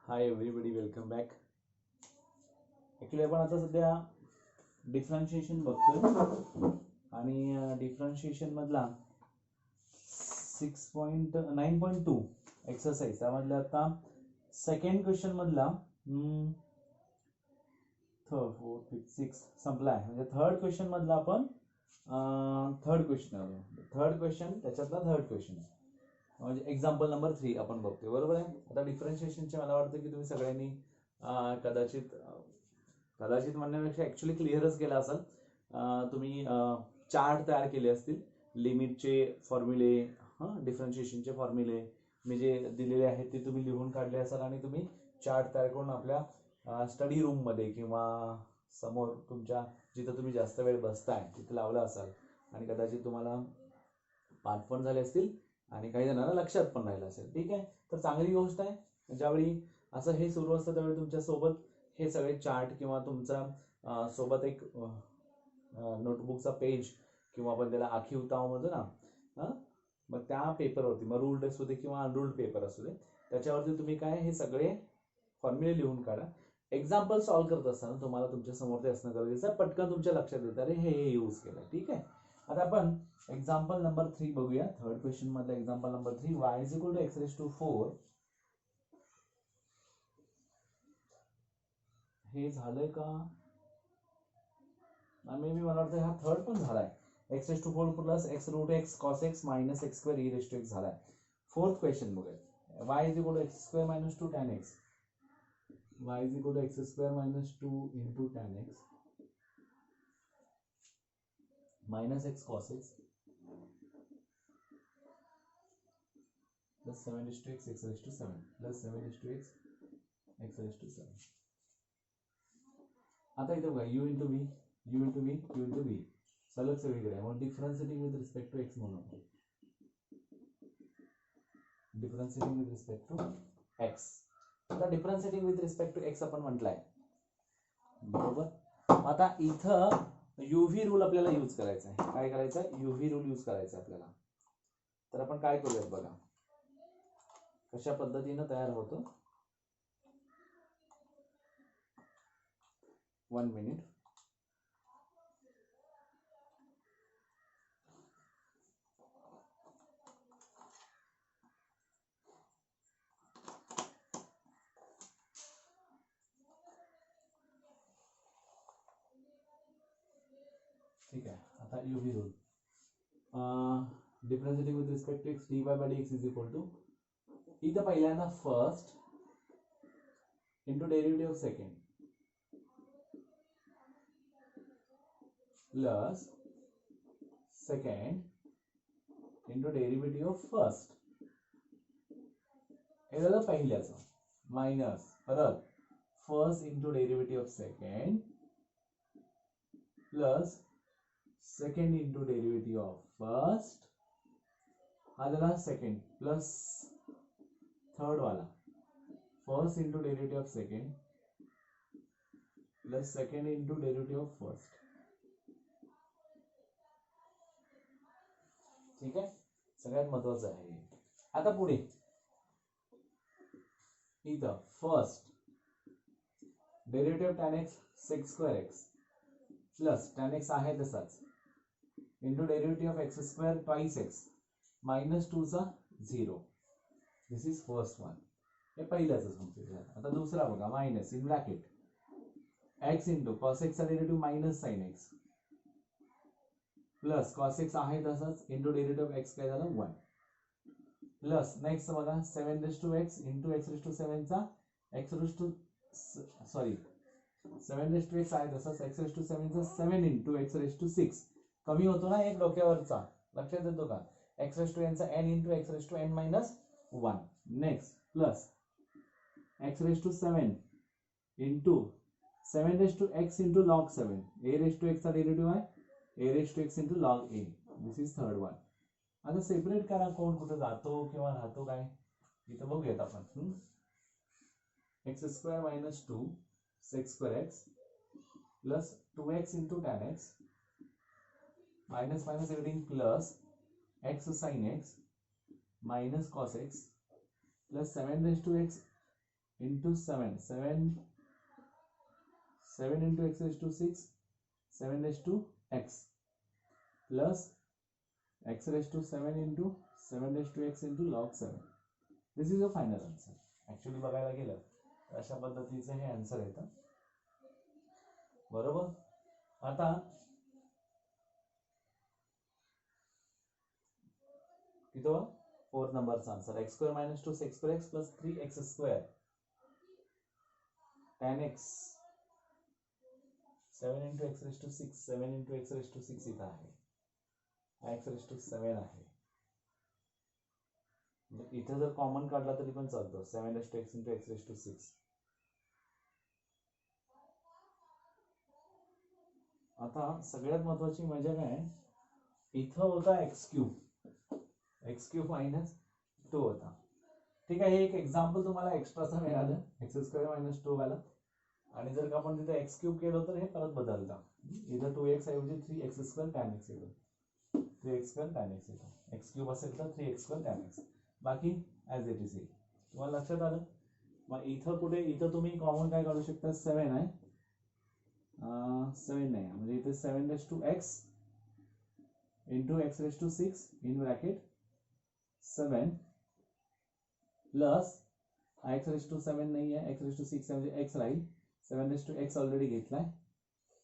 Hi everybody, welcome back. Actually आपण आता सध्या डिफरन्शिएशन बघतोय आणि डिफरन्शिएशन मधला 6.9.2 एक्सरसाइज त्यामधला आता सेकंड क्वेश्चन मधला थर्ड फोर्थ फिफ्थ सिक्स संपला आहे. म्हणजे थर्ड क्वेश्चन मधला आपण थर्ड क्वेश्चन त्याच्यातला थर्ड क्वेश्चन म्हणजे एक्झाम्पल नंबर 3 आपण बघतोय. बरोबर आहे. आता डिफरन्शिएशनचे मला वाटतं की तुम्ही सगळ्यांनी कदाचित म्हणण्यापेक्षा ऍक्च्युली क्लिअरच केला असेल. तुम्ही चार्ट तयार केले असतील, लिमिटचे फॉर्म्युले, डिफरन्शिएशनचे फॉर्म्युले मी जे दिलेले आहेत ते तुम्ही लिहून काढले असाल आणि तुम्ही चार्ट तयार करून आपल्या स्टडी रूम मध्ये किंवा समोर तुमच्या जिथं तुम्ही जास्त वेळ बसताय तिथे लावला असाल आणि कदाचित तुम्हाला पाठ पण झाले असतील आणि काही जणांना लक्षात पण राहिलं असेल. ठीक आहे, तर चांगली गोष्ट आहे. ज्यावेळी असं हे सुरू असतं त्यावेळी तुमच्या सोबत हे सगळे चार्ट किंवा तुमचा सोबत एक नोटबुकचा पेज किंवा आपण त्याला आखीव ताव म्हणतो ना, मग त्या पेपरवरती मग रूल्ड असू दे किंवा अनरूल्ड पेपर असू दे त्याच्यावरती तुम्ही काय हे सगळे फॉर्म्युले लिहून काढा. एक्झाम्पल सॉल्व्ह करत असताना तुम्हाला तुमच्या समोर ते असणं गरजेचं आहे. पटकन तुमच्या लक्षात येतं अरे हे यूज केलं. ठीक आहे, आता आपण एक्झाम्पल नंबर 3 बघूया. थर्ड क्वेश्चन मधला example number 3, y is equal to x raise to 4. हे झालंय का? मे बी मला वाटतं हा थर्ड पण झालाय. x raise to 4 plus x root x cos x minus x square e raise to x झालाय. फोर्थ क्वेश्चन बघूया. y is equal to x square minus 2 tan x. y is equal to x square minus 2 into tan x minus x cos x plus 7 is to x raised to 7 plus 7 is to x raised to 7. आता इथे बघा u into v, u into v, u into v सलग सगळीकडे आहे. मग differentiating with respect to x म्हणून differentiating with respect to x. आता differentiating with respect to x आपण म्हटलंय बरोबर. आता इथं UV रूल आपल्याला यूज करायचा आहे. काय करायचं आहे? UV रूल यूज करायचा आहे आपल्याला. तर आपण काय करूयात बघा कशा पद्धतीने तयार होतो. 1 मिनिट. ठीक आहे, आता UV rule differentiating with respect to x dy by dx is equal to इथं पहिल्यांदा first into derivative of second plus second into derivative of first. हे झालं पहिल्याचं. मायनस परत first into derivative of second plus second into derivative of first. हा झाला second plus third वाला first into derivative of second plus second into derivative of first. ठीक आहे, सगळ्यात महत्वाचं आहे. आता पुढे इथं first derivative tan x sec square x plus tan x आहे तसाच into derivative of x square twice x minus 2 चा 0. दिस इज फर्स्ट वन. हे पहिल्याच सांगतो. आता दुसरा बघा minus in bracket x into cos x चा derivative minus sin x plus cos x आहे तसाच इंटू डेरिव्हेटिव्ह ऑफ x काय झालं 1 प्लस नेक्स्ट बघा 7 raise to x into x raise to 7 चा x raise to 7 raise to x आहे तसाच x raise to 7 चा 7 इंटू x रेज टू 6 कमी होतो ना एक डोक्यावरचा. लक्षात येतो का? x रेज टू n चा n into x raise to n minus 1. Next plus x raise to 7 into 7 raise to x into log 7 a raise to x चा डेरिव्हेटिव्ह आहे a raise to x into log a. This is third one. आता separate करा कोण कुठे जातो किंवा राहतो काय इथं बघूयात आपण. x square minus 2 sec square x plus 2x into tan x minus minus एवढी plus x sin x minus cos x plus 7 raise to x into 7, 7 into x raised to 6, 7 raised to x plus x raised to 7 into 7 raised to x into log 7. This is your final answer. Actually बघायला गेलं तर अशा पद्धतीचं हे answer येतं. बरोबर. आता किती 4th नंबरचा answer x square minus 2 x square x plus 3x square tan x 7 into x raised to 6, 7 into x raised to 6 इथं आहे, x raised to 7 आहे. इथं जर कॉमन काढला तरी पण चालतो, 7 raised to x into x raised to 6. आता सगळ्यात महत्वाची मजा काय, इथं होता x क्यूब मायनस 2 होता. ठीक आहे, हे एक एक्झाम्पल तुम्हाला एक्स्ट्राचं मिळालं, एक्स स्क्वेअर मायनस 2 वाला. आणि जर का आपण तिथे एक्स क्यूब केलं तर हे परत बदलतं, इथं 2x ऐवजी 3x स्क्वेअर tan x येतो, 3x स्क्वेअर tan x येतो. एक्स क्यूब असेल तर 3x स्क्वेअर tan x, बाकी ॲज इट इज येईल. तुम्हाला लक्षात आलं. मग इथं कुठे, इथं तुम्ही कॉमन काय काढू शकता, 7 आहे, 7 नाही म्हणजे इथे 7 raised to x into x raised to 6 in bracket 7 plus x raised to 7 नाही आहे, x raised to 6 म्हणजे x राहील, 7 raised to x ऑलरेडी घेतलाय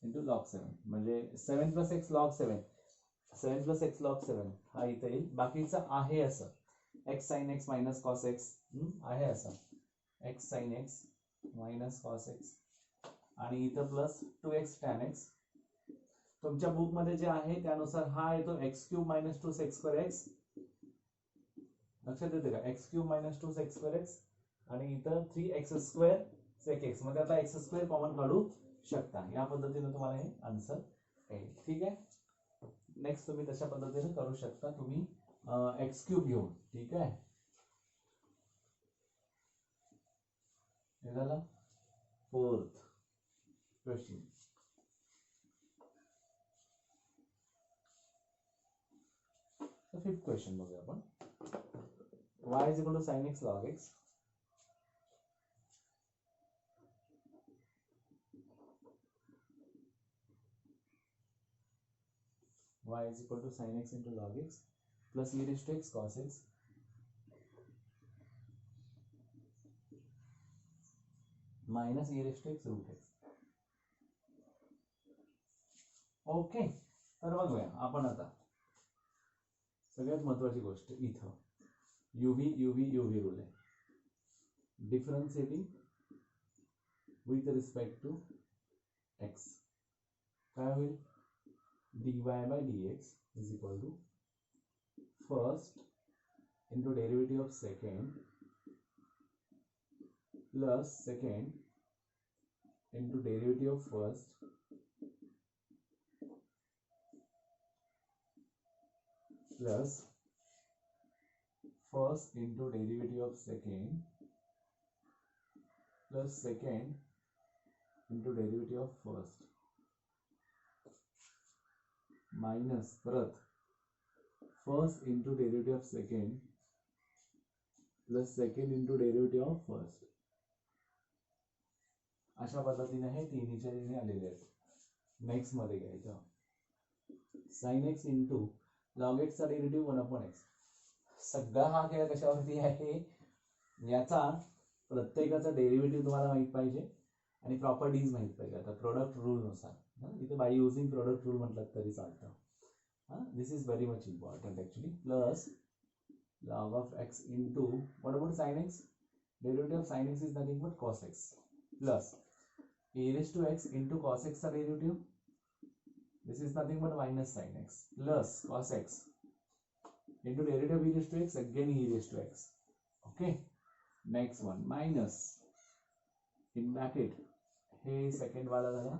इंटू log 7 म्हणजे 7 plus x log 7, 7 plus x log 7 हा इथे येईल. बाकीचं आहे असं x sin x minus cos x आहे असं x sin x minus cos x आणि इथं प्लस 2x tan x. तुमच्या बुक मध्ये जे आहे त्यानुसार हा येतो x cube minus 2 x square x, लक्षात येते का, x cube minus 2 x square x आणि इथं 3x स्क्वेअर sec x मध्ये आता x स्क्वेअर कॉमन काढू शकता. या पद्धतीने तुम्हाला हे आन्सर येईल. ठीक आहे, नेक्स्ट तुम्ही तशा पद्धतीने करू शकता, तुम्ही x क्यूब घेऊन. ठीक आहे, हे झालं 4th क्वेश्चन. फिफ्थ क्वेश्चन बघूया आपण. y is equal to sin x log x. Y is equal to sin x into log x plus e raised to x cos x minus e raised to x root x. Okay, तर बघूया आपण आता सगळ्यात महत्वाची गोष्ट, इथं UV rule आहे, differentiating with respect to x. काय होईल, dy by dx is equal to first into derivative of second plus second into derivative of first plus first into derivative of second plus second into derivative of first minus परत first into derivative of second plus second into derivative of first. अशा पद्धतीने हे तिन्हीच्या तिन्ही आलेले आहेत. Next मध्ये घ्यायचं sin x into log x चा डेरिव्हेटिव्ह 1/x. सगळा हा खेळ कशावरती आहे, याचा प्रत्येकाचा डेरिव्हेटिव्ह तुम्हाला माहित पाहिजे आणि प्रॉपर्टीज माहित पाहिजे. आता प्रोडक्ट रूल नुसार इथे बाय युजिंग प्रोडक्ट रूल म्हटलं तरी चालतं. This is very much important actually. Plus log of x into what about sin x, derivative of sin x is nothing but cos x plus e raised to x into cos x चा derivative, this is nothing but minus sin x plus cos x into derivative of e raised to x, again e raised to x. Okay, next one minus in bracket हे second वाला झाला,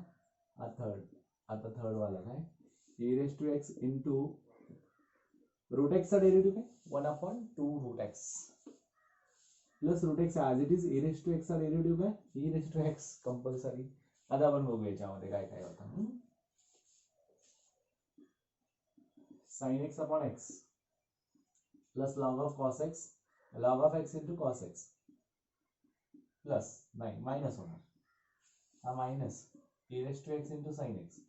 हा third, आता third वाला काय e raised to x into root x चा derivative काय 1/2 root x plus root x as it is e raised to x चा डेरिव्हेटिव्ह काय e raised to x compulsory. आता आपण बघू याच्यामध्ये काय काय होतं. sin x upon x plus log of cos x, log of x into cos x plus नाही मायनस होणार, हा minus e raise to x into sine x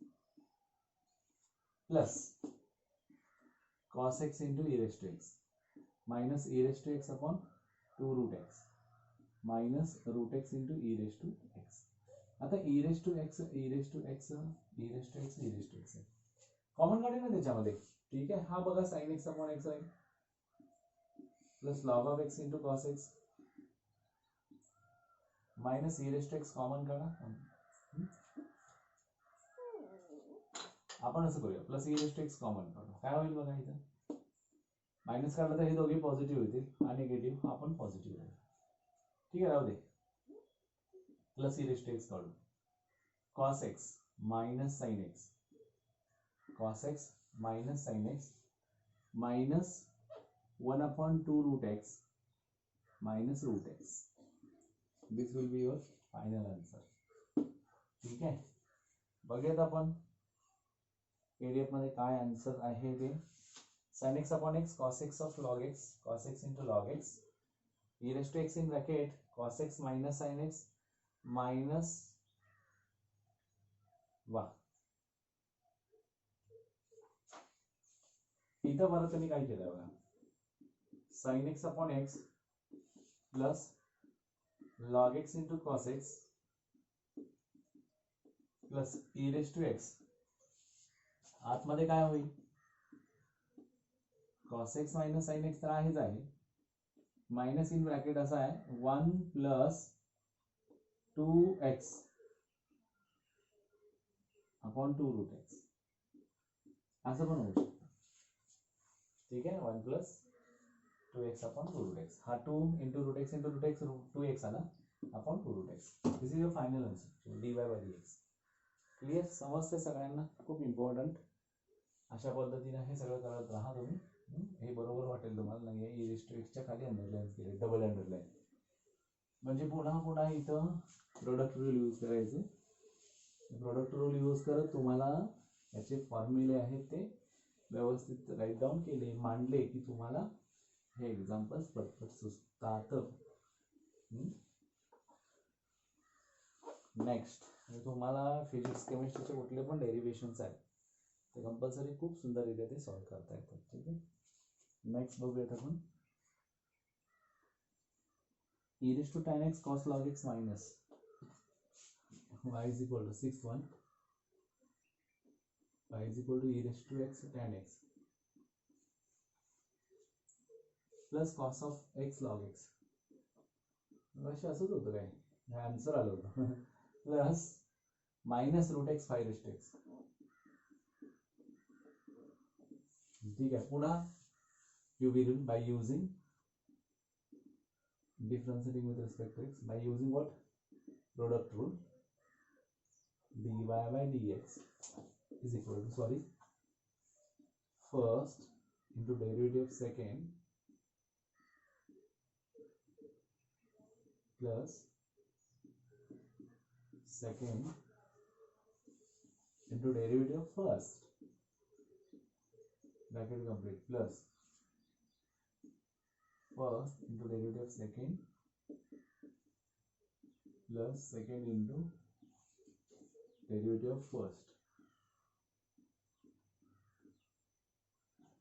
plus cos X into e raise to X minus e raise to x upon 2 root x minus root X into e raise to X. आता e raise to X e raise to X e raise to X e raise to x common काढे ना त्याच्यामध्ये. ठीक आहे, हा बघा sine X upon x राहील plus log of x into cos x minus e raise to x common काढा. आपण असं करूया plus e raise to x common काढू, काय होईल बघा इथं मायनस काढलं तर हे दोघे पॉझिटिव्ह होतील हा निगेटिव्ह हा पण पॉझिटिव्ह होईल. ठीक आहे, राहू दे. Plus e raise to x काढू cos x minus sine x cos x minus sine x minus 1/2 root x minus root x. This will be your final answer. ठीक आहे, बघूयात आपण पीडीएफ मध्ये काय आन्सर आहे ते. sin x upon x cos x of log x cos x into log x e raised to x in bracket cos x minus sin x minus वा इथं बरं त्यांनी काय केलं बघा sin x upon x plus log x into cos x plus e raised to x आतमध्ये काय होईल cos x minus sin x तर आहेच आहे माइनस इन ब्रॅकेट असा आहे 1 plus 2x upon 2 root x असं पण होऊ शकतं. ठीक आहे, 1 plus 2x upon 2 root x हा 2 इंटू रूट एक्स 2x आला upon 2 root x. This is your final answer dy bye dx. Clear, समजते सगळ्यांना, खूप इम्पॉर्टंट. अशा पद्धतीने हे सगळं करत राहा तुम्ही. हे बरोबर वाटेल तुम्हाला. नाही आहे e रेस टू एक्सच्या खाली अंडरलाईन केले डबल अंडरलाईन म्हणजे पुन्हा पुन्हा इथं प्रोडक्ट रूल यूज करायचे. प्रोडक्ट रूल यूज करत तुम्हाला याचे फॉर्म्युले आहेत ते व्यवस्थित राईट डाऊन केले मांडले की तुम्हाला हे एक्झाम्पल्स पटपट सुचतात. नेक्स्ट तुम्हाला फिजिक्स केमिस्ट्रीचे कुठले पण डेरिव्हेशन्स आहेत ते कंपल्सरी खूप सुंदररित्या ते सॉल्व्ह करता येतात. ठीक आहे, नेक्स्ट बघूयात आपण e raised to tan x cos log x minus y is equal to 6 1 y is equal to e raised to x tan x plus cos of x log x असे असंच होतं काय हे आन्सर आलं होतं plus minus root x 5 raised to x. ठीक आहे, पुन्हा you will by using differentiating with respect to x by using what product rule dy by dx is equal to first into derivative of second plus second into derivative of first bracket complete plus first into derivative of second plus second into derivative of first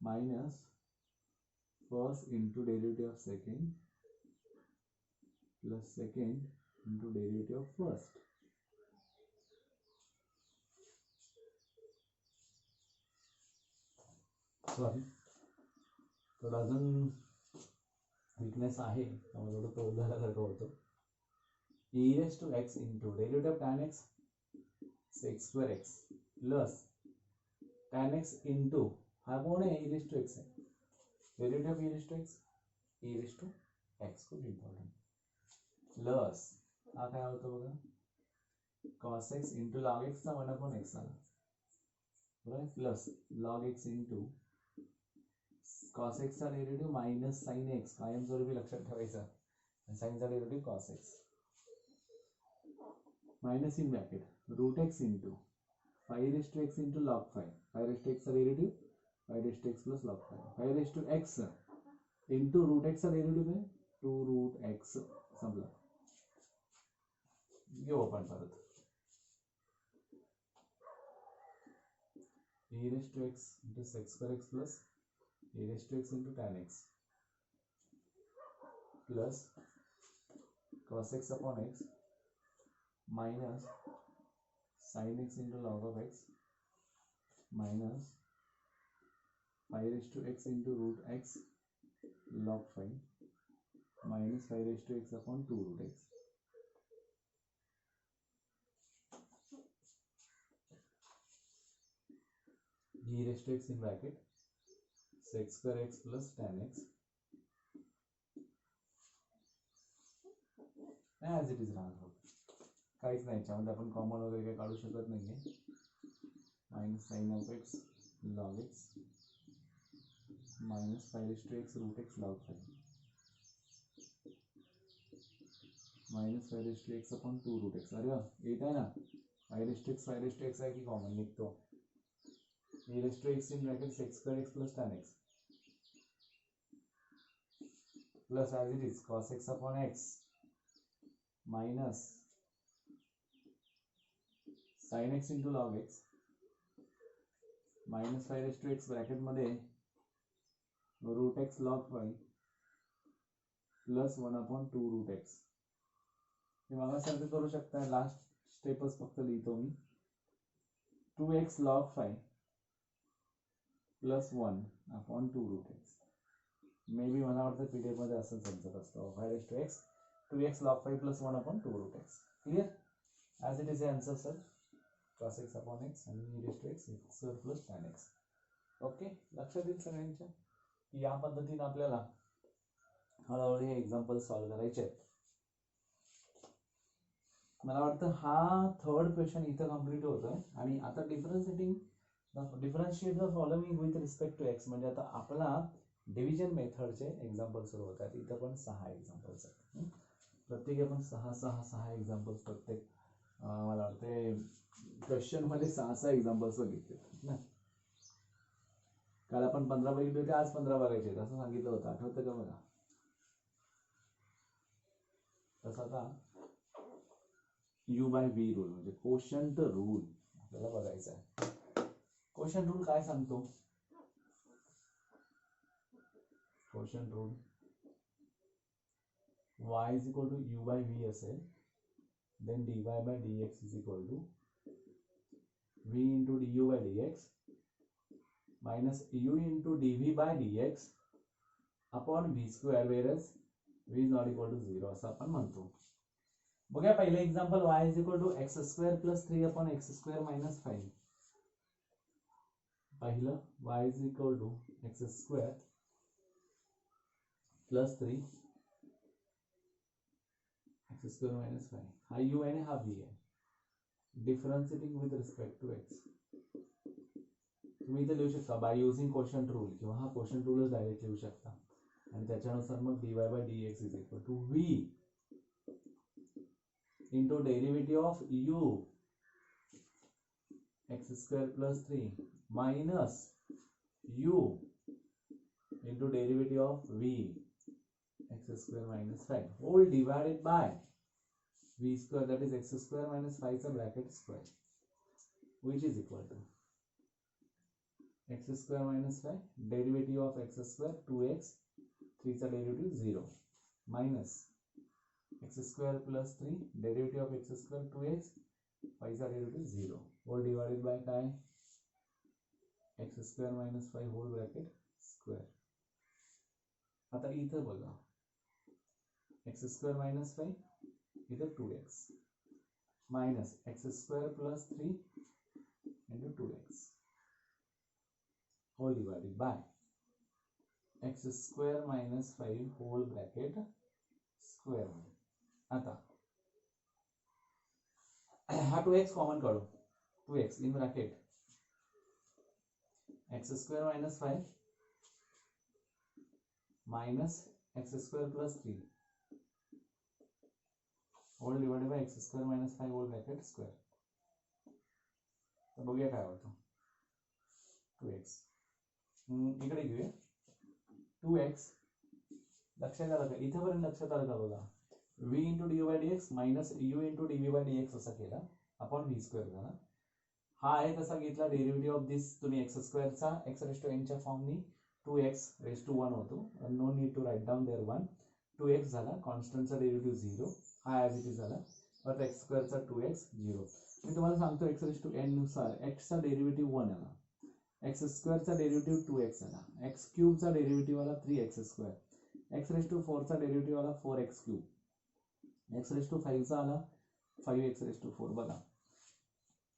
minus first into derivative of second plus second into derivative of first. Sorry थोडा अजून weakness आहे त्यामुळे थोडं तो झाल्यासारखं होतं. e raised to x into derivative of tan x sec square x plus tan x into हा कोण आहे e raised to x आहे derivative of e raised to x e raised to x खूप इम्पॉर्टंट प्लस हा काय होतं बघा cos x into log x चा 1/x आला बरोबर प्लस log x into cos x चा डेरिव्हेटिव्ह मायनस sin x कायमस्वरूपी लक्षात ठेवायचा sin चा derivative cos x minus in bracket root x into 5 raised to x into log 5 5 raised to x चा derivative 5 raised to x plus log 5 5 raised to x into root x चा derivative आहे 2 route x संपला घेऊ आपण परत e raised to x into sec square x plus e raised to x into tan x plus cos x upon x minus sin x into log of x minus 5 raised to x into root x log 5 minus 5 raised to x upon 2 root x. e raised to x in bracket sec square x plus tan x as it is राहणार काहीच नाही याच्यामध्ये आपण common वगैरे काही काढू शकत नाहीये minus sin of x log x minus 5 raised to x root x log 5 minus 5 raised to x upon 2 root x. अरे वाह येत आहे ना 5 raised to x आहे की कॉमन निघतो e raised to x in bracket sec square x plus tan x plus as it is cos x upon x minus sin x into log x minus 5 raised to x bracket मध्ये root x log 5 plus 1 upon 2 root x. हे मागासारखं करू शकता. Last स्टेपच फक्त लिहितो मी 2x log 5 plus 1 upon 2 root x. May be मला वाटतं PDF मध्ये असं समजत असतं 5 raised to x 2x log 5 plus 1 upon 2 root x. Clear? As it is the answer, sir. Cos x upon x and e raised to x square plus tan x. Okay, लक्षात येईल सगळ्यांच्या की या पद्धतीने आपल्याला हळूहळू हे एक्झाम्पल सॉल्व्ह करायचे आहेत. मला वाटतं हा थर्ड क्वेश्चन इथं कम्प्लीट होतोय आणि आता differentiate the following with respect to x म्हणजे आता आपला डिव्हिजन मेथडचे एक्झाम्पल सुरू होत आहेत. इथं पण 6 एक्झाम्पल्स आहेत. प्रत्येकी आपण 6 एक्झाम्पल्स प्रत्येक मला वाटते क्वेश्चन मध्ये 6 एक्झाम्पल्स बघितले ना. काल आपण 15 बघितले होते, आज 15 बघायचे असं सांगितलं होतं, आठवतं का बघा. तसं आता U/V रूल म्हणजे कोशंट रूल आपल्याला बघायचा आहे. कोशंट रूल काय सांगतो? Quotient rule y is equal to U/V असेल, then dy by dx is equal to v into du by dx minus u into dv by dx upon v square, whereas v is not equal to 0 असं आपण म्हणतो. बघा पहिले example y is equal to x square plus 3 upon x square minus 5. पहिलं y is equal to x square plus 3 x square minus 5. हा u आणि हा v आहे. Differentiating with respect to x. तुम्ही इथे लिहू शकता बाय युजिंग कोशंट रूल किंवा हा कोशंट रूलच डायरेक्ट लिहू शकता आणि त्याच्यानुसार मग dy by dx is equal to v into derivative of u x square plus 3 minus u into derivative of v x square minus 5 whole divided by v square, that is x square minus 5 चा bracket square, which is equal to x square minus 5 derivative of x square 2x 3 चा derivative 0 minus x square plus 3 derivative of x square 2x 5 चा derivative 0 whole divided by काय x square minus 5 whole bracket square. आता इथं बघा x square minus 5 इधर 2x minus x square plus 3 into 2x whole divided by x square minus 5 whole bracket square. आता हा 2x common काढू. 2x in bracket x square minus 5 minus x square plus 3 whole divided by x square minus 5 whole bracket square. तर बघूया काय होतं. 2x इकडे घेऊया. 2x लक्षात आलं का? इथेपर्यंत लक्षात आलं का बघा. v into d by d x minus u into d v by d x असा केला अपॉन व्ही स्क्वेअर झाला. हा आहे तसा घेतला डेरिव्हेटिव्ह ऑफ दिस तुम्ही एक्स स्क्वेअरचा एक्स रेस टू एनच्या फॉर्मनी 2x रेस टू 1 होतो. No need to write down there 1. 2x झाला, कॉन्स्टंटचा डेरिव्हेटिव्ह 0, हा ॲज इट इज झाला. परत एक्स स्क्वेअरचा 2x 0. मी तुम्हाला सांगतो एक्स रेस टू एन नुसार एक्सचा डेरिव्हेटिव्ह 1 आला, एक्स स्क्वेअरचा डेरिव्हेटिव्ह 2x आला, एक्स क्यूबचा डेरिव्हेटिव्ह आला 3x square, x raise to 4चा डेरिव्हेटिव्ह आला 4x cube, x raise to 5चा आला 5x रेस टू 4. बघा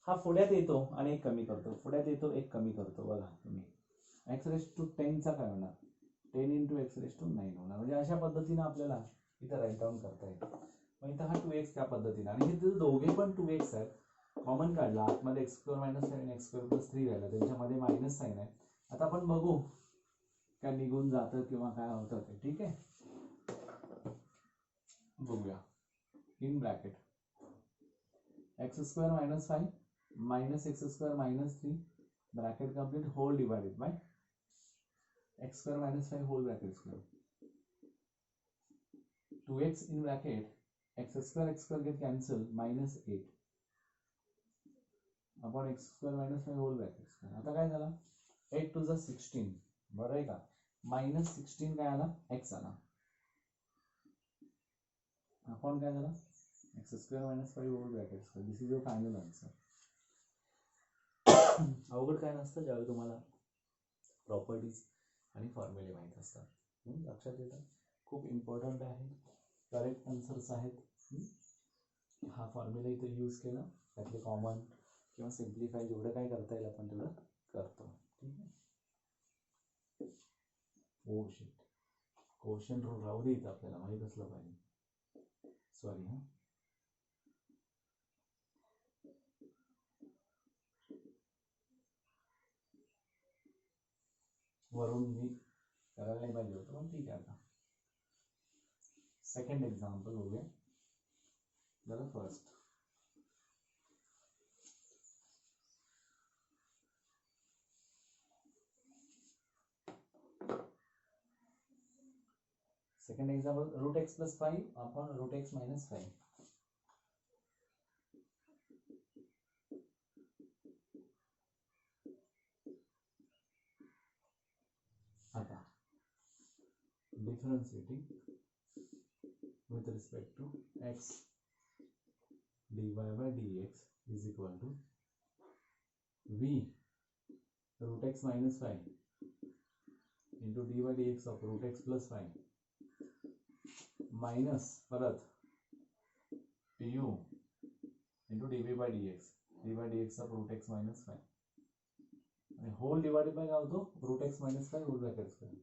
हा पुढ्यात येतो आणि एक कमी करतो, पुढ्यात येतो एक कमी करतो. बघा तुम्ही एक्स रेस टू 10चा काय होणार, 10 इंटू एक्स रेस टू 9 होणार. म्हणजे अशा पद्धतीने आपल्याला इथं राईट डाऊन करता येतं. मग इथं हा 2x त्या पद्धतीने, आणि हे दोघे पण 2x आहेत, कॉमन काढला आतमध्ये x square minus 7 x square plus 3 राहिला, त्यांच्यामध्ये मायनस साईन आहे. आता आपण बघू काय निघून जातं किंवा काय होतं ते. ठीक आहे, बघूया. In bracket x square minus 5 minus x square minus 3 bracket complete whole divided by x square minus 5 whole bracket square 2x in bracket x square get cancel minus 8 upon x square minus 5 whole bracket square. आता काय झाला 8 to the 16 बरोबर आहे का, minus 16 काय आला x आला upon काय झाला x square minus 5 whole bracket square. This is your final answer. अवघड काय नसतं ज्यावेळी तुम्हाला प्रॉपर्टीज आणि फॉर्म्युले माहीत असतात. लक्षात येतं, खूप इम्पॉर्टंट आहे. करेक्ट आन्सर्स आहेत. हा फॉर्म्युला इथे यूज केला, त्यातले कॉमन किंवा सिम्प्लिफाय जेवढं काय करता येईल आपण तेवढं करतो. ठीक आहे. ओ शिट, क्वेश्चन रूल राहू दे इथं, आपल्याला माहीत असलं पाहिजे. सॉरी हा, वरून मी करायला नाही पाहिजे होतं, पण ठीक आहे. आता सेकंड एक्झाम्पल हो गया. चला first second example, root x plus 5 upon root x minus 5. आता differentiating with respect to x dy by dx is equal to v root x minus 5 into dy by dx of root x plus 5 minus परत du into dv by dx of root x minus 5 आणि hole divided by काय होतो root x minus 5 whole bracket square.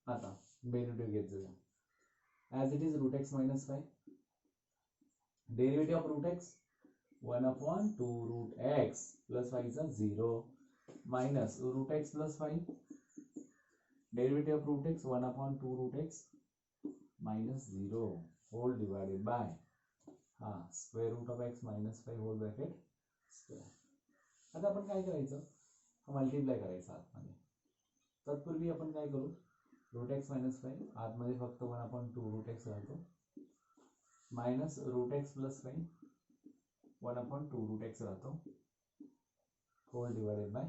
आता derivative घेत जाऊया. As it is root x minus 5 derivative of root x 1 upon 2 root x plus 5 चा 0 minus root x plus 5 derivative of root x 1 upon 2 root x minus 0 whole divided by हा square root of x minus 5 whole bracket square. आता आपण काय करायचं, multiply करायचं आतमध्ये. तत्पूर्वी आपण काय करू, रूट एक्स मायनस 5 आतमध्ये फक्त 1 अपॉन 2 रूट एक्स राहतो minus root x plus 5 1 upon 2 root x राहतो whole divided by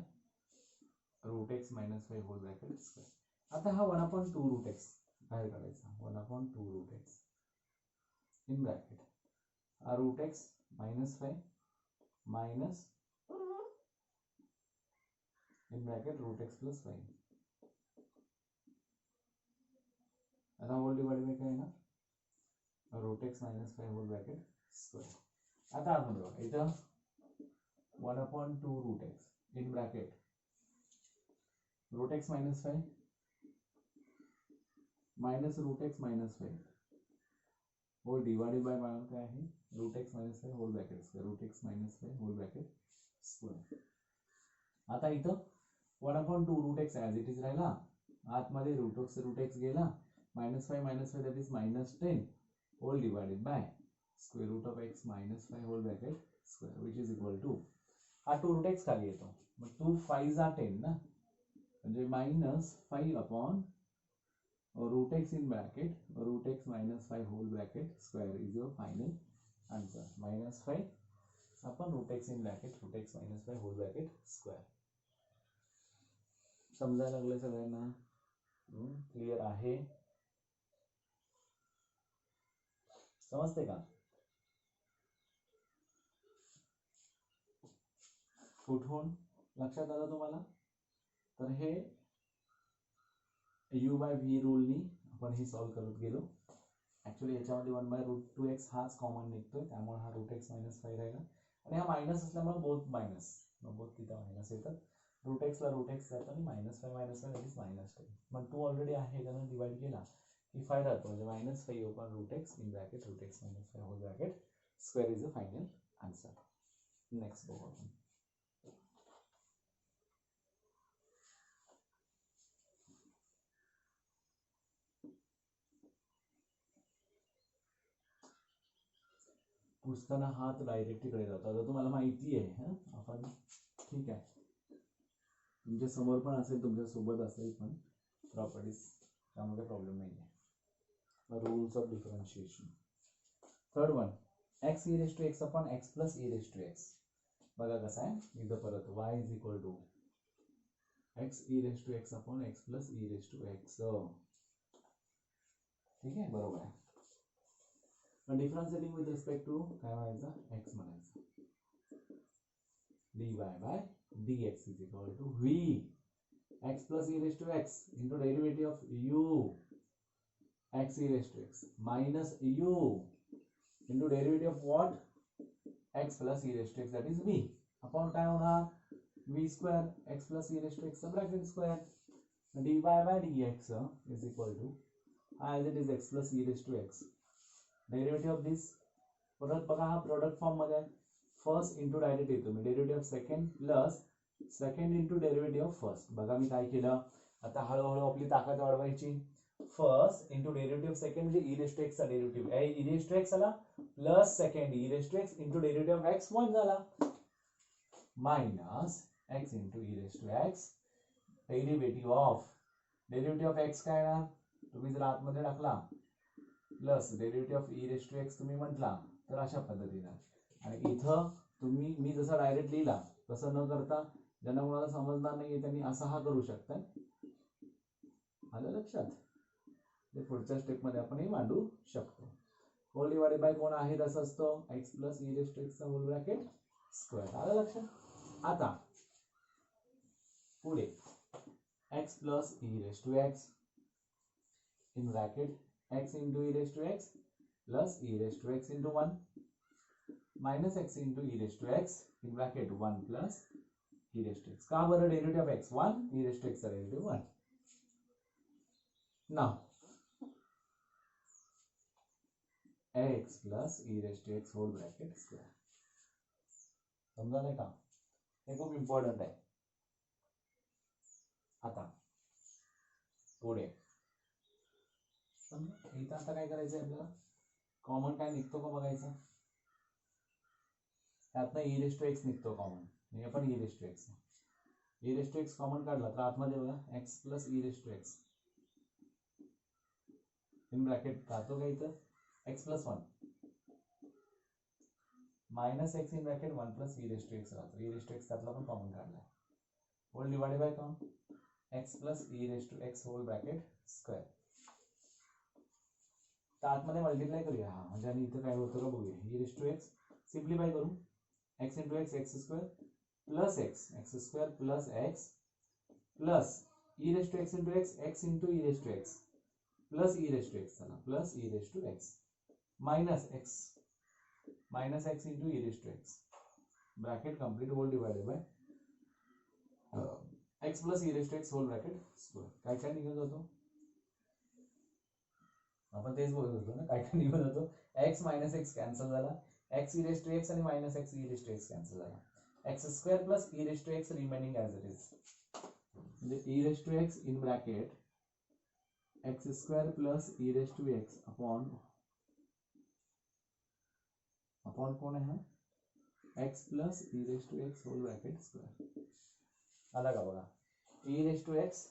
root x minus 5 whole bracket square. आता हा 1 अपॉन 2 रूट एक्स बाहेर काढायचा, 1 upon 2 root x in bracket हा root x minus 5 minus in bracket root x plus 5. आता hole divide में काय ना root x minus 5 whole bracket square. आता आपण बघा इथं 1 upon 2 root x in bracket root x minus 5 minus root x minus 5 whole divided by काय आहे root x minus 5 whole bracket square root x minus 5 whole bracket square. आता इथं 1 upon 2 root x as it is राहिला, आतमध्ये root x गेला minus 5 that is minus 10 whole divided by square root of x minus 5 whole bracket square which is equal to हा 2 root x खाली येतो, मग 2 5 10 ना, म्हणजे minus 5 upon root x in bracket root x minus 5 whole bracket square is your final answer. Minus 5 upon root x in bracket root x minus 5 whole bracket square. समजायला लागलं सगळ्यांना? Clear आहे? समजते का? कुठून लक्षात आलं तुम्हाला? तर हे u बाय v रूलनी आपण हे सॉल्व करत गेलो. ऍक्च्युली याच्यामध्ये 1/√2x हाच कॉमन निघतोय, त्यामुळे हा रूट एक्स मायनस 5 राहिला आणि हा मायनस असल्यामुळे बोथ मायनस, बोथ तिथं मायनस येतात. रूट एक्सला रूट एक्स जातं आणि -5 -5 इज -10. मग 2 ऑलरेडी आहे त्यानं डिवाइड केला की 5 राहतो, म्हणजे -5 open root x in bracket root x minus 5 whole bracket square is a final answer. Next बघू आपण. पुसताना हात डायरेक्ट इकडे जातो. आता तुम्हाला माहिती आहे आपण, ठीक आहे, तुमच्या समोर पण असेल, तुमच्या सोबत असेल पण प्रॉपर्टीज, त्यामुळे प्रॉब्लेम नाही आहे. Rules of differentiation. Third one, x e raise to x upon x plus e raise to x. बघा कसं आहे, एकदा परत y is equal to x e raise to x upon x plus e raise to x. ठीक आहे, बरोबर आहे. Differentiating with respect to काय म्हणायचं, एक्स म्हणायचं. dy bye dx is equal to v x plus e raised to x into derivative of u x e raised to x minus u into derivative of what, x plus e raised to x, that is v upon काय होणार, v square x plus e raised to x bracket square. dy by dx is equal to as it is x plus e raised to x, derivative of this परत बघा हा product form मध्ये, first into direct येतो मी, derivative of second plus second into derivative of first. बघा मी काय केलं, आता हळूहळू आपली ताकद वाढवायची. First into derivative of second म्हणजे ई रेस टू एक्स चा derivative, e raise to x आला plus second e raise to x into derivative of x 1 झाला, minus x into e raise to x derivative of x काय ना, तुम्ही जर आतमध्ये टाकला plus derivative of e raise to x तुम्ही म्हटला तर अशा पद्धतीने. आणि इथं तुम्ही, मी जसा डायरेक्ट लिहिला तसं न करता, ज्यांना कोणाला समजणार नाहीये त्यांनी असा हा करू शकता. आलं लक्षात? ते पुढच्या स्टेप मध्ये आपण हे मांडू शकतो. होल डिवाइडेड बाय कोण आहे तसं असतं, x plus e raise to x चा होल ब्रॅकेट स्क्वेअर. आलं लक्षात? आता पुढे x plus e raise to x in bracket x into e raise to x plus e raise to x into 1 minus x into e raised to x in bracket 1 plus e raised to x. का बरं, derivative of x 1, e raised to x चा derivative 1. Now x plus e raised to x whole bracket square. समझा का? हे खूप important आहे. आता पुढे समजा इथं आता काय करायचं आहे आपल्याला, कॉमन काय निघतो का बघायचं. त्यातनं ई रेस टू एक्स निघतो कॉमन, म्हणजे आपण e raise to x common काढला तर आतमध्ये बघा x plus e raise to x in bracket राहतो का इथं, x plus 1 minus x in bracket 1 plus e raise to x राहतो. ई रेस टू एक्स त्यातला पण कॉमन काढलाय, होल डिवाइडेड बाय कॉम x plus e raise to x whole bracket square. तर आतमध्ये मल्टिप्लाय करूया, हा म्हणजे आणि इथं काय होतं का बघूया. E raise to x simplify करू, x into x x square plus x square plus x plus e raised to x into x x into e raised to x plus e raised to x चला plus e raised to x minus x into e raised to x bracket complete whole divided by x plus e raised to x whole bracket square. काय काय निघत होतो आपण तेच बोलत होतो ना, काय काय निघत होतो, x minus x कॅन्सल झाला, x e raised to x आणि minus x e raised to x cancel झाला, x square plus e raised to x remaining as it is. म्हणजे e raised to x in bracket x square plus e raised to x upon कोण आहे हा, x plus e raised to x whole bracket square. आला का बघा, e raised to x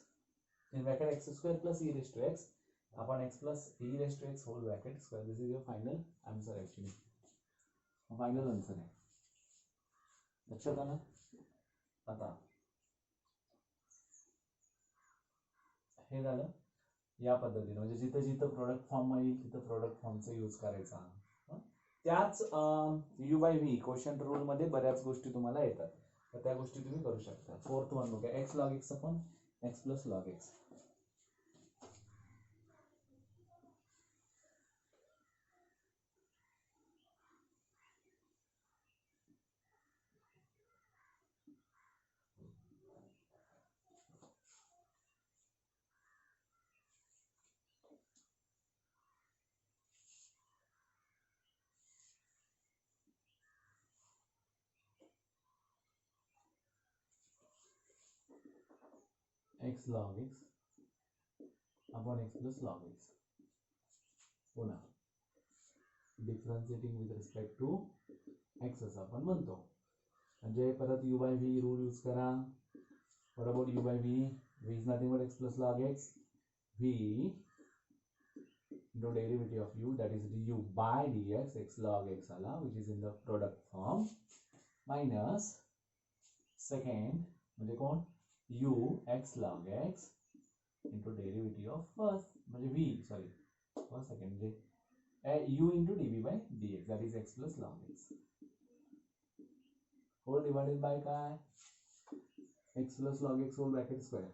in bracket x square plus e raised to x upon x plus e raised to x whole bracket square. This is your final answer actually. Final answer आहे. लक्षात आलं. आता हे झालं या पद्धतीने, म्हणजे जिथं जिथं प्रोडक्ट फॉर्म येईल तिथं प्रोडक्ट फॉर्मचा यूज करायचा. त्याच you by V question rule मध्ये बऱ्याच गोष्टी तुम्हाला येतात, तर त्या गोष्टी तुम्ही करू शकता. फोर्थ वन बघा, x log x upon x plus log x. X log x upon x plus log x. पुन्हा differentiating with respect to x असं आपण म्हणतो. म्हणजे परत u by v rule use करा. What about u by v? V is nothing but x plus log x. V into derivative of u, that is du by dx, x log x आला, which is in the product form, minus second म्हणजे कोण u x log x into derivative of first म्हणजे v, sorry first second म्हणजे u into dv by dx, that is x plus log x whole divided by काय x plus log x whole bracket square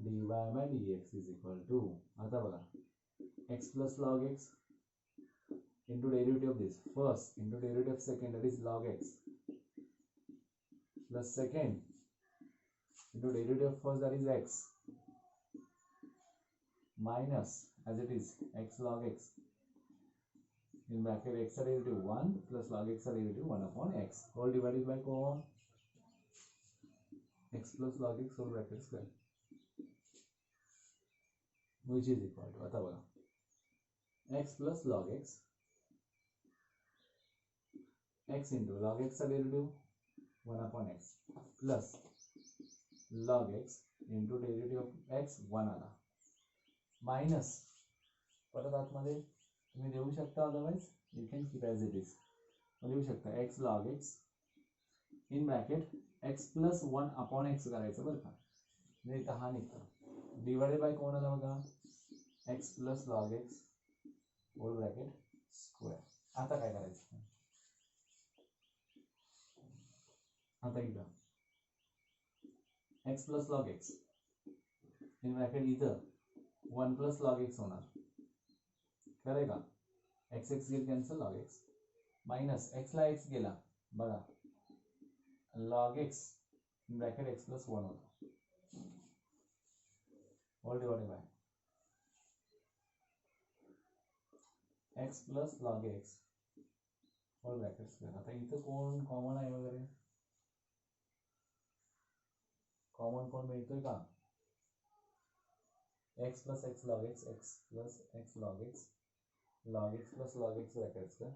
dy by dx is equal to, आता बघा x plus log x into derivative of this first into derivative of second, that is log x, plus second into derivative of first, that is x, minus as it is x log x in bracket x derivative 1 plus log x derivative 1 upon x whole divided by Kaun x plus log x whole bracket square, which is equal to, आता बघा x plus log x x into log x का derivative 1 upon x plus log x into derivative of x 1 आला minus परत आतमध्ये तुम्ही देऊ शकता, otherwise you can keep as it is. देऊ शकता x log x in bracket x plus 1 upon x करायचं बरं का, म्हणजे इथं हा निघतो डिवाइडेड बाय कोण आला बघा x plus log x whole bracket square. आता काय करायचं, आता इथं x plus log x in bracket इथं 1 plus log x होणार, खरंय का, x x गेल cancel log x minus x ला x गेला बघा log x in bracket x plus 1 होता all divided by x plus log x whole bracket square. आता इथं कोण कॉमन आहे वगैरे, कॉमन कोण मिळतोय का, x plus x log x, x plus x log x log x plus log x bracket square.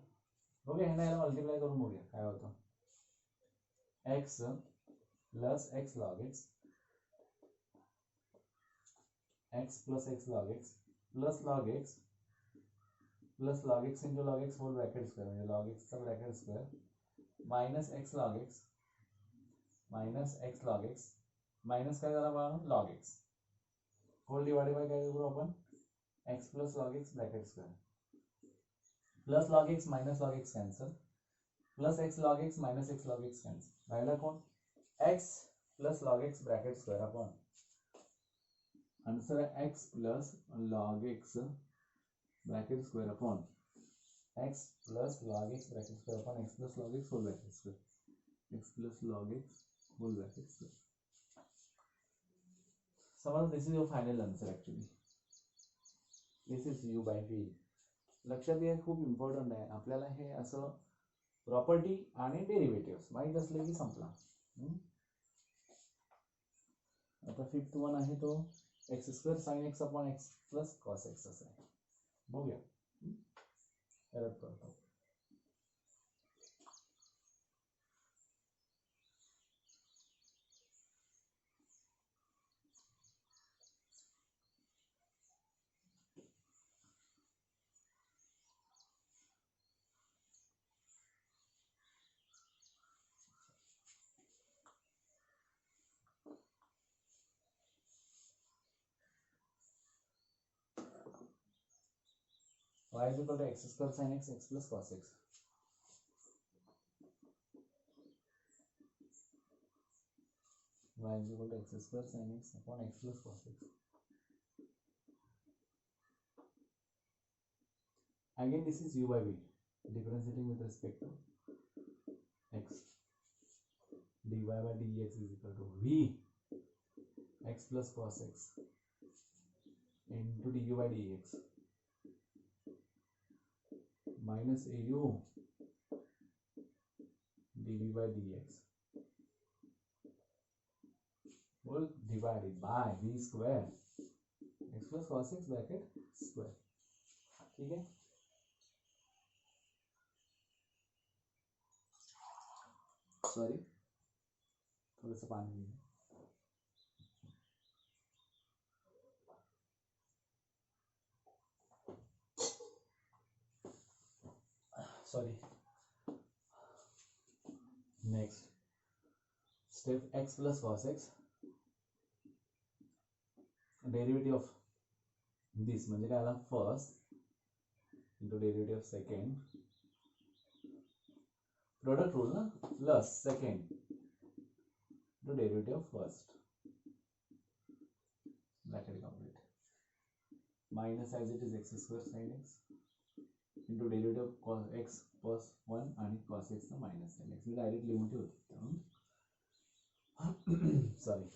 बघूया ह्याला याला मल्टिप्लाय करून बघूया काय होतं, x plus x log x x plus x log x plus log x plus log x into log x whole bracket square म्हणजे log x चा bracket square minus x log x minus काय झाला बघा log x whole divided by काय करू आपण x plus log x bracket square plus log x minus log x cancel plus x log x minus x log x cancel राहिला कोण x plus log x bracket square upon answer है x plus log x bracket square upon x plus log x bracket square upon x plus log x whole bracket square, x plus log x whole bracket square. समझ, this is your final answer actually. This is u by v. लक्षात घ्या खूप important आहे आपल्याला हे असं property आणि derivative माहित असले की संपला. आता फिफ्थ वन आहे तो x square sine X upon x plus cos x असं आहे. बघूया परत करतो. y is equal to x square sin x, x plus cos x. Y is equal to x square sin x upon x plus cos x. Again, this is u by v, differentiating with respect to x. dy by dx is equal to v x plus cos x into du by dx minus au dv by dx whole divided by v square x plus cos x bracket square. ठीक है, sorry थोड़ा सा पानी लीजिए. Sorry. Next step, x plus cos x, derivative of this म्हणजे काय आला first into derivative of second, product rule ना, plus second into derivative of first, bracket complete, minus as it is x square sin x into derivative of cos x plus 1 आणि cos x ना minus sin x. मी direct लिहून ठेवतो. Sorry,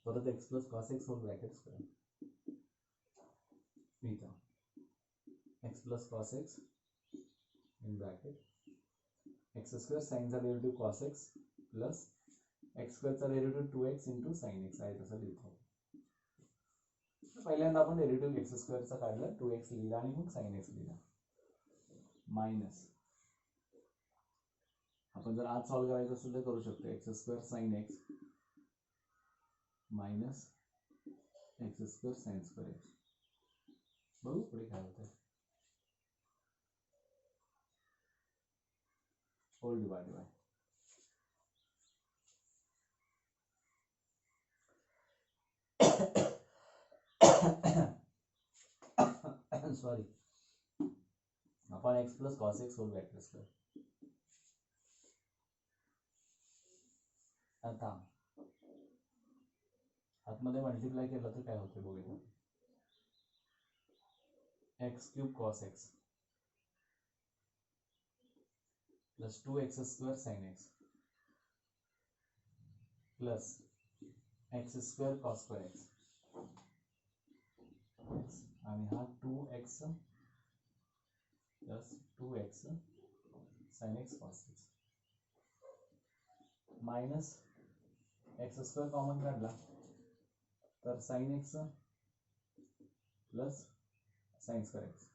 परत x plus cos x whole bracket square, इथं x plus cos x in bracket x square sin चा derivative cos x plus x square चा derivative 2x into sin x आहे तसं लिहितो. पहिल्यांदा आपण डेरिव्हेटिव्ह x square चा काढला, 2x लिहिला आणि मग sin x लिहिला, मायनस आपण जर आज सॉल्व करायचं असेल तर करू शकतो, x square sin x minus x square sin square x. बघू पुढे काय होतं. होल डिवाइड बाय सॉरी आपण x plus cos x whole bracket square. आता आतमध्ये मल्टिप्लाय केलं तर काय होते बघूया. x cube cos x plus 2x square sin x plus x square cos square x आणि हा 2x plus 2x sin x cos x minus x square common काढला तर sin x plus sin square x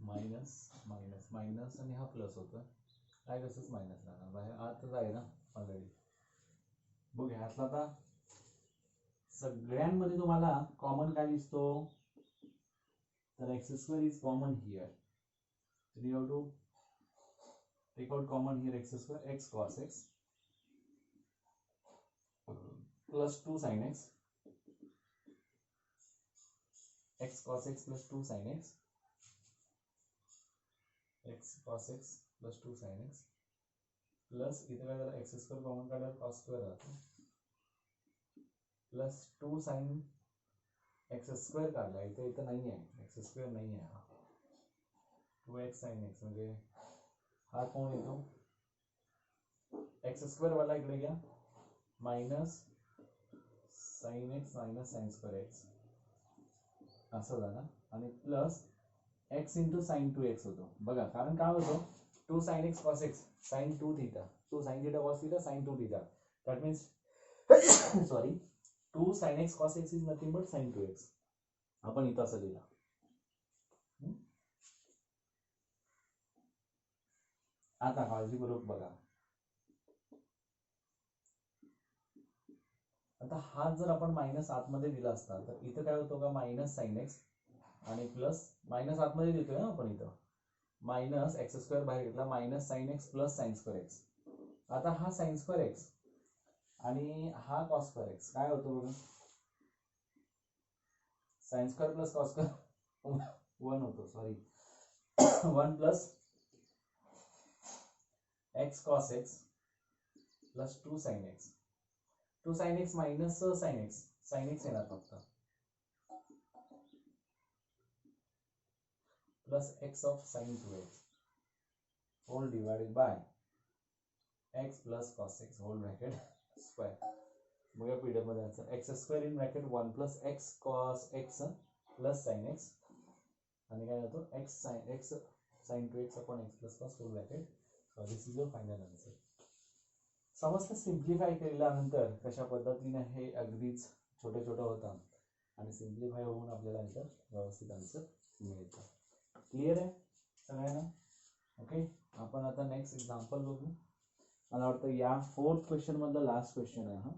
minus minus minus आणि हा plus होतं, काय कसंच minus राहणार, बाहेर आतच आहे ना ऑलरेडी. बघूया ह्यातला आता सगळ्यांमध्ये तुम्हाला कॉमन काय दिसतो, तर x square is common here, so you have to take out common here x square x cos x plus 2 sin x x cos x plus 2 sin x x cos x plus 2 sin x plus इथे काय झालं x square common काढल्यावर cos square राहतो plus 2 sin x square काढला, इथे इथं नाही आहे x स्क्वेअर नाही आहे, 2x sin x म्हणजे हा कोण येतो एक्स स्क्वेअर वाला इकडे घ्या, minus sin x minus sin square x असं झालं आणि plus x into sin 2x होतो. बघा कारण काय होतो 2 sin x cos x sin 2 theta 2 sin theta cos theta sin 2 theta, that means sorry 2 sin x cos x is nothing but sin 2x. आपण इथं असं लिहिला. आता काळजीपूर्वक बघा, आता हा जर आपण मायनस आतमध्ये दिला असता तर इथं काय होतो का मायनस साइन एक्स आणि प्लस मायनस आतमध्ये देतोय ना आपण, इथं मायनस एक्स स्क्वेअर बाहेर घेतला, minus sine x plus sine square x. आता हा साइन स्क्वेअर एक्स आणि हा कॉस स्क्वेअर एक्स काय होतो बघा, sine square plus cos square 1 होतो, sorry 1 plus x cos x plus 2 sine x, 2 sine x minus sine x येणार फक्त, plus x of sine 2x whole divided by x plus cos x whole bracket square. बघा PDF मध्ये answer, x square in bracket 1 plus x cos x plus sine x आणि काय होतो x sine 2x upon x plus cos hole bracket. So this is your final answer. समजलं simplify केल्यानंतर कशा पद्धतीने हे अगदीच छोटे छोटे होतं आणि सिम्प्लिफाय होऊन आपल्याला इथं व्यवस्थित आन्सर मिळतं. क्लिअर आहे सगळ्यांना? ओके, आपण आता नेक्स्ट एक्झाम्पल बघू. मला वाटतं या 4th क्वेश्चन मधला लास्ट क्वेश्चन आहे हा.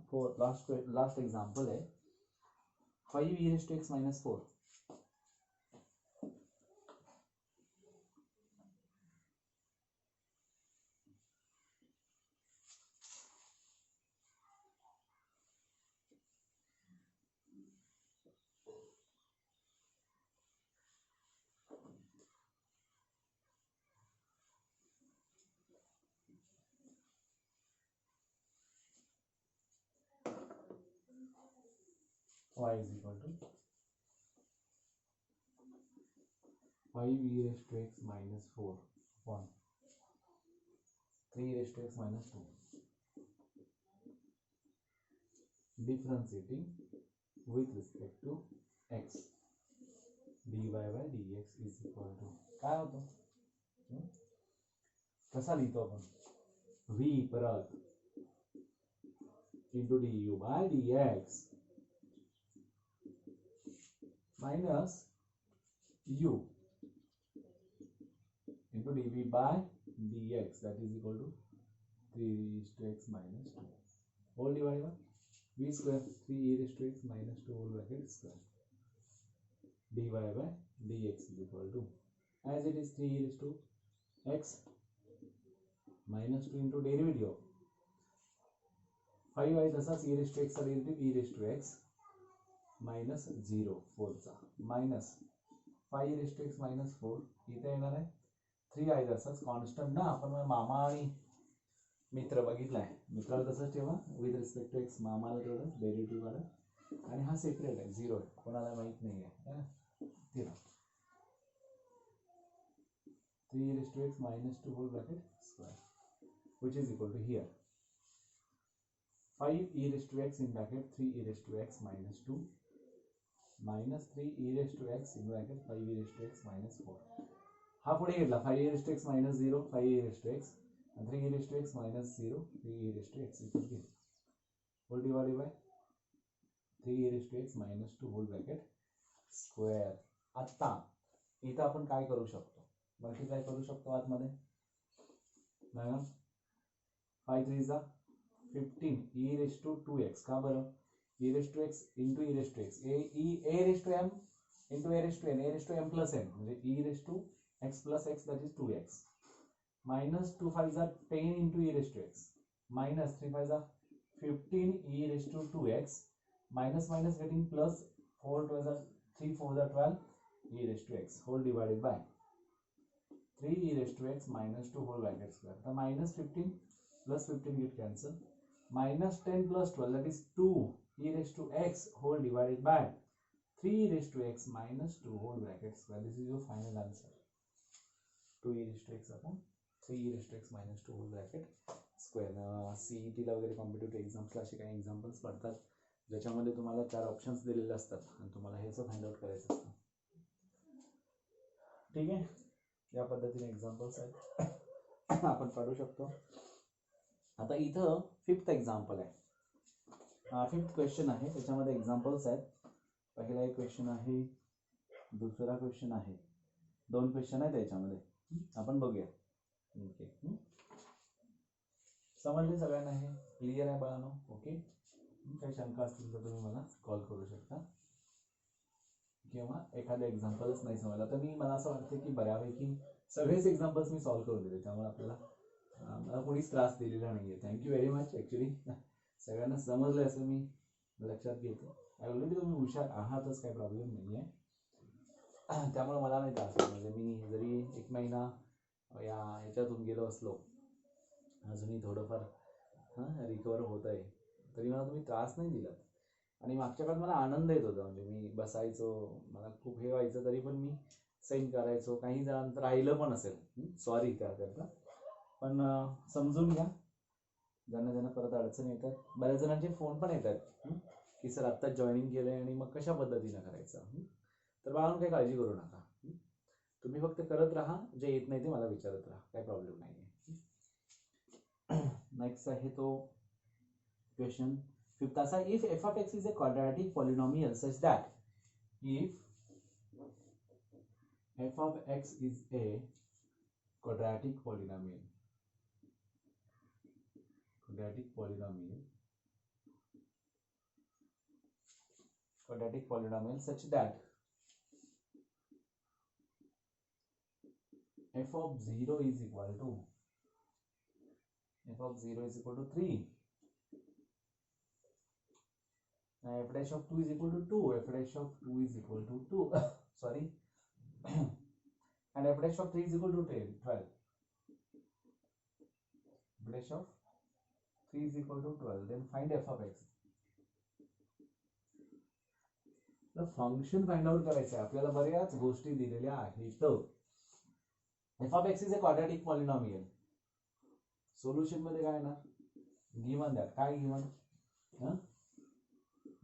लास्ट एक्झाम्पल आहे 5 e raised to x minus 4. y is equal to 5 e raised to x minus 4 1 3 e raised to x minus 2. Differentiating with respect to x dy by dx is equal to काय होतं? कसा लिहितो आपण? v परत into du by dx minus u into dv by dx, that is equal to 3 e raised to x minus 2 whole divided by v square 3 e raised to x minus 2 whole bracket square dy by dx is equal to, as it is 3 e raised to x minus 2 into derivative of 5 आहे तसाच e raised to x चा derivative e raised to x minus 0 4 चा minus 5 e raised to x minus 4 इथे येणार आहे 3 आहे तसाच constant ना. आपण मामा आणि मित्र बघितलाय, मित्राला तसंच ठेवा विथ रिस्पेक्ट टू एक्स, मामाला तेवढंच डेरिव्हेटिव्ह काढा आणि हा सेपरेट आहे 0 आहे, कोणाला माहित नाही आहे. 3 e raised to x minus 2 whole bracket square which is equal to here 5 e raised to x in bracket 3 e raised to x minus 2 minus 3 e raised to x in bracket 5 e raised to x minus 4. हा पुढे घेतला 5 e raised to x minus 0 5 e raised to x and 3 e raised to x minus 0 3 e raised to x equal to whole divided by 3 e raised to x minus 2 whole bracket square. आता इथं आपण काय करू शकतो? Multiply करू शकतो आतमध्ये बघा 5 3 जा 15 e raised to 2x. का बरं? e raised to x into e raised to x a raised to m into a raised to n a raised to m plus n म्हणजे e raised to x plus x, that is 2x minus 2 5 are 10 into e raised to x minus 3 5 are 15 e raised to 2x minus minus getting plus 4 12 are 3 4 are 12 e raised to x whole divided by 3 e raised to x minus 2 whole bracket square. The minus 15 plus 15 get cancelled, minus 10 plus 12, that is 2 e raised to x whole divided by 3 e raised to x minus 2 whole bracket square. This is your final answer. 2 e raised to x upon 3 e raised to x minus 2 whole bracket square. CET ला वगैरे competitive एक्झाम्सला असे काही examples पडतात ज्याच्यामध्ये तुम्हाला 4 options दिलेले असतात आणि तुम्हाला हेच फाइंड आउट करायचं असतं. ठीक आहे, या पद्धतीने एक्झाम्पल्स आहेत आपण काढू शकतो. आता इथं 5th एक्झाम्पल आहे, 5th क्वेश्चन आहे, त्याच्यामध्ये एक्झाम्पल्स आहेत. पहिला एक क्वेश्चन आहे, दुसरा क्वेश्चन आहे, 2 क्वेश्चन आहेत त्याच्यामध्ये. आपण बघूया. ओके, समजले सगळ्यांना? हे क्लिअर आहे बाळांनो? ओके, काही शंका असतील तर तुम्ही मला कॉल करू शकता किंवा एखादं एक्झाम्पलच नाही समजला तर मला असं वाटतं की बऱ्यापैकी सगळेच एक्झाम्पल्स मी सॉल्व्ह करून दिले, त्यामुळे आपल्याला मला कोणीच त्रास दिलेला नाही आहे. Thank you very much. ॲक्च्युली सगळ्यांना समजलं असं मी लक्षात घेतो. ऑलरेडी तुम्ही हुशार आहातच, काही प्रॉब्लेम नाही आहे. त्यामुळे मला नाही त्रास होत. म्हणजे मी जरी 1 महिना ह्याच्यातून गेलो असलो, अजूनही थोडंफार रिकवर होत आहे, तरी मला तुम्ही त्रास नाही दिलात. आणि मागच्या काळात मला आनंद येत होता. म्हणजे मी बसायचो, मला खूप हे व्हायचं, तरी पण मी साईन करायचो. काही जणांचं राहिलं पण असेल, सॉरी त्याकरता, पण समजून घ्या. ज्यांना ज्यांना परत अडचण येतात, बऱ्याच जणांचे फोन पण येतात की सर आत्ताच जॉईनिंग केलंय आणि मग कशा पद्धतीनं करायचं. तर बाळांनो काही काळजी करू नका. तुम्ही फक्त करत राहा, जे येत नाही ते मला विचारत राहा, काही प्रॉब्लेम नाही आहे. नेक्स्ट आहे तो क्वेश्चन 5th असा, if F of x is a quadratic polynomial such that if F of x is a quadratic polynomial such that f of 0 is equal to 3, f dash of 2 is equal to 2, f dash of 2 is equal to 2 sorry and f dash of 3 is equal to 12, f dash of 3 is equal to 12, then find f of x. तर function find out करायचं आहे आपल्याला. बऱ्याच गोष्टी दिलेल्या आहेत. F of x is a quadratic polynomial. Solution मध्ये काय येणार, गिवन दॅट, काय given,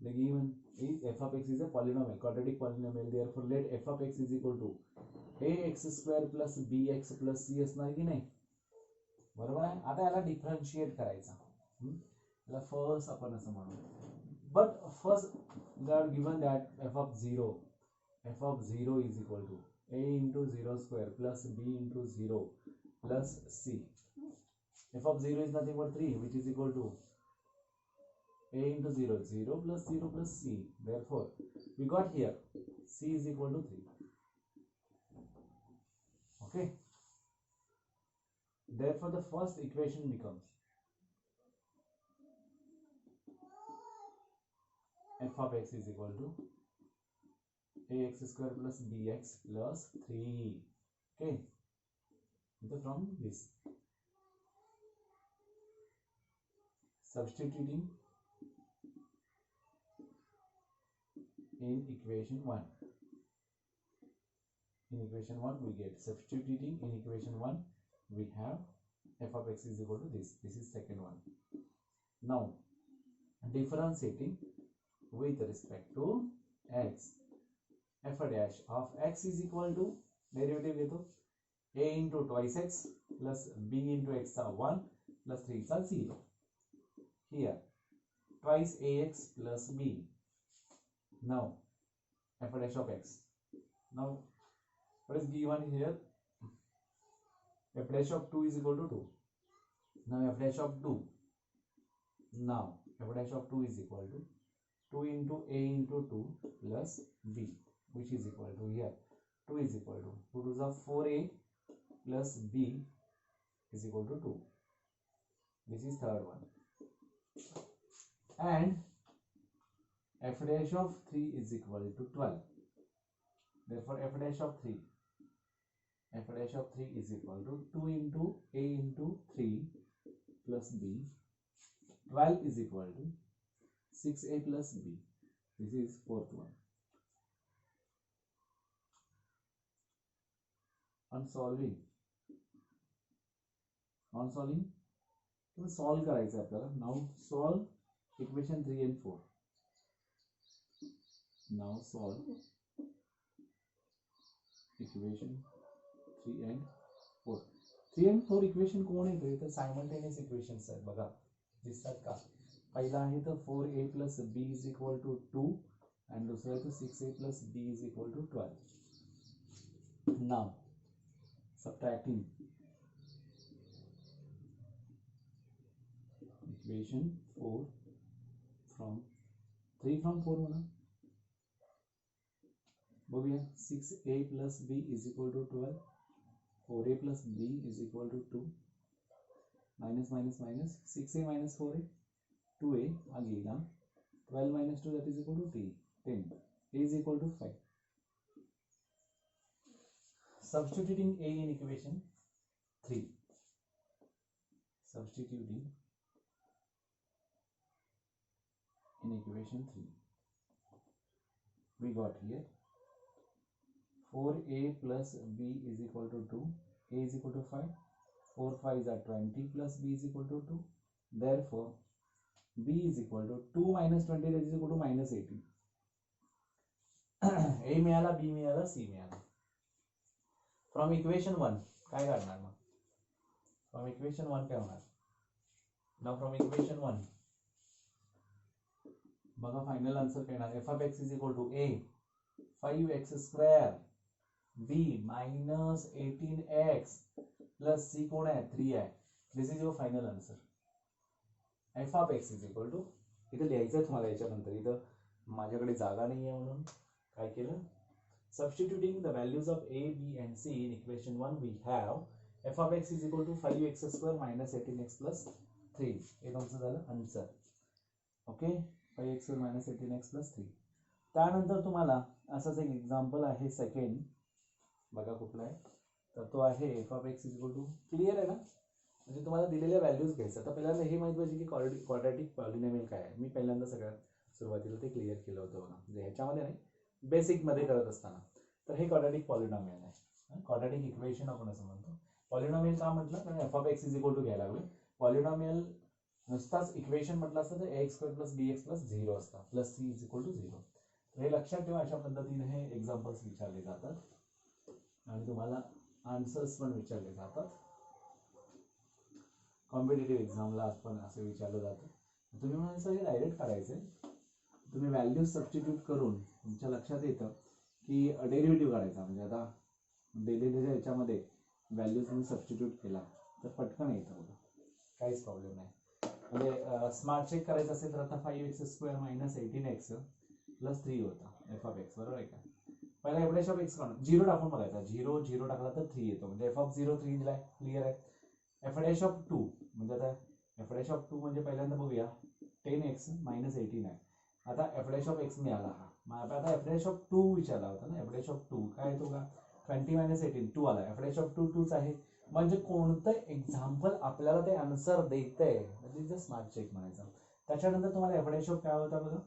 the given is f of x is a polynomial, quadratic polynomial, therefore let f of x is equal to ax square plus bx plus c असणार की नाही, बरोबर आहे. आता याला डिफरन्शिएट करायचा, याला फर्स्ट आपण असं म्हणू. But first they are given that f of 0 is equal to a into 0 square plus b into 0 plus c. f of 0 is nothing but 3, which is equal to a into 0, 0 plus 0 plus c. Therefore, we got here c is equal to 3. Okay. Therefore, the first equation becomes f of x is equal to ax square plus bx plus 3. Okay. So from this, substituting in equation 1. In equation 1 we get, substituting in equation 1 we have f of x is equal to this. This is second one. Now differentiating with respect to x, f dash of x is equal to, derivative घेतो, a into twice x plus b into x चा 1 plus 3 चा 0. Here twice ax plus b. Now f dash of x. Now what is given here? F dash of 2 is equal to 2. Now f dash of 2. Now f dash of 2 is equal to 2 into a into 2 plus b, which is equal to, here 2 is equal to 2 to the 4a plus b is equal to 2. This is third one. And f dash of 3 is equal to 12. Therefore f dash of 3 is equal to 2 into a into 3 plus b. 12 is equal to 6a plus b. This is fourth one. On solving तो solve करायचं आपल्याला. Now solve equation 3 and 4. Now solve equation 3 and 4. 3 and 4 equation कोण आहे, तर simultaneous equations आहेत बघा, दिसतात का. पहिला आहे तर 4a plus b is equal to 2 and दूसरा है तो 6a plus b is equal to 12. Now subtracting equation 4 from 3 from 4 होना, बघूया. 6a plus b is equal to 12, 4a plus b is equal to 2, minus minus minus, 6a minus 4a 2a आ गेला, 12 minus 2, that is equal to 10. A is equal to 5. Substituting A in equation 3. Substituting in equation 3. We got here 4A plus B is equal to 2. A is equal to 5. 4 5s are 20 plus B is equal to 2. Therefore, B is equal to 2 minus 20, that is equal to minus 18. A मिळाला, B मिळाला, C मिळाला. From equation 1 काय करणार मग? From equation 1 काय होणार? Now from equation 1 बघा final answer काय येणार? f of x is equal to A 5x square B minus 18x plus C कोण आहे? 3 आहे. This is your final answer. f of x is equal to, इथं लिहायचं तुम्हाला याच्यानंतर, इथं माझ्याकडे जागा नाही आहे म्हणून काय केलं? Substituting the values of A, B and C in equation 1 we have f of x is equal to 5x square minus 18x plus 3. हे तुमचं झालं answer. Okay, 5x square minus 18x plus 3. त्यानंतर तुम्हाला असंच एक एक्झाम्पल आहे second, बघा कुठला आहे तर तो आहे f of x is equal to, clear आहे ना? म्हणजे तुम्हाला दिलेल्या व्हॅल्यूज घ्यायचं. आता पहिल्यांदा हे माहित पाहिजे की क्वाड्रॅटिक पॉलिनॉमियल काय आहे. मी पहिल्यांदा सगळ्यात सुरुवातीला ते क्लिअर केलं होतं बघा, म्हणजे ह्याच्यामध्ये नाही, बेसिक मध्ये करत असताना. तर हे क्वाड्रॅटिक पॉलिनॉमियल आहे, क्वाड्रॅटिक इक्वेशन आपण असं म्हणतो. पॉलिनॉमियल का म्हटलं? कारण f of x is equal to घ्यायला लागलो. पॉलिनॉमियल नुसताच इक्वेशन म्हटलं असतं तर ax square plus bx plus 0 असतं, plus c is equal to 0. हे लक्षात ठेवा. अशा पद्धतीने हे एक्झाम्पल्स विचारले जातात आणि तुम्हाला आन्सर्स पण विचारले जातात. कॉम्पिटेटिव्ह एक्झामला पण असं विचारलं जातं. तुम्ही म्हणायचं हे डायरेक्ट करायचं, तुम्ही व्हॅल्यू सबस्टिट्यूट करून तुमच्या लक्षात येतं की डेरिव्हेटिव्ह काढायचा. म्हणजे आता दिलेल्या याच्यामध्ये व्हॅल्यू तुम्ही सबस्टिट्यूट केला तर पटकन येतं बघा, काहीच प्रॉब्लेम नाही. म्हणजे स्मार्ट चेक करायचं असेल तर आता 5x square minus 18x plus 3 होता f of x, बरोबर आहे का? पहिला एफ ऑफ एक्स काढून 0 टाकून बघायचा. 0 टाकला तर 3 येतो, म्हणजे f of 0 3 दिलाय, क्लिअर आहे. f डॅश ऑफ 2 म्हणजे आता f डॅश ऑफ 2 म्हणजे पहिल्यांदा बघूया 10x मायनस 18 आहे. आता f डॅश ऑफ x मिळाला हा. मग आता f डॅश ऑफ 2 विचारला होता ना, f डॅश ऑफ 2 काय येतो का? 20 मायनस 18 2 आला. f डॅश ऑफ 2 2च आहे. म्हणजे कोणतं एक्झाम्पल आपल्याला ते आन्सर देतंय म्हणजे स्मार्ट चेक म्हणायचं. त्याच्यानंतर तुम्हाला f डॅश ऑफ काय होता बघा,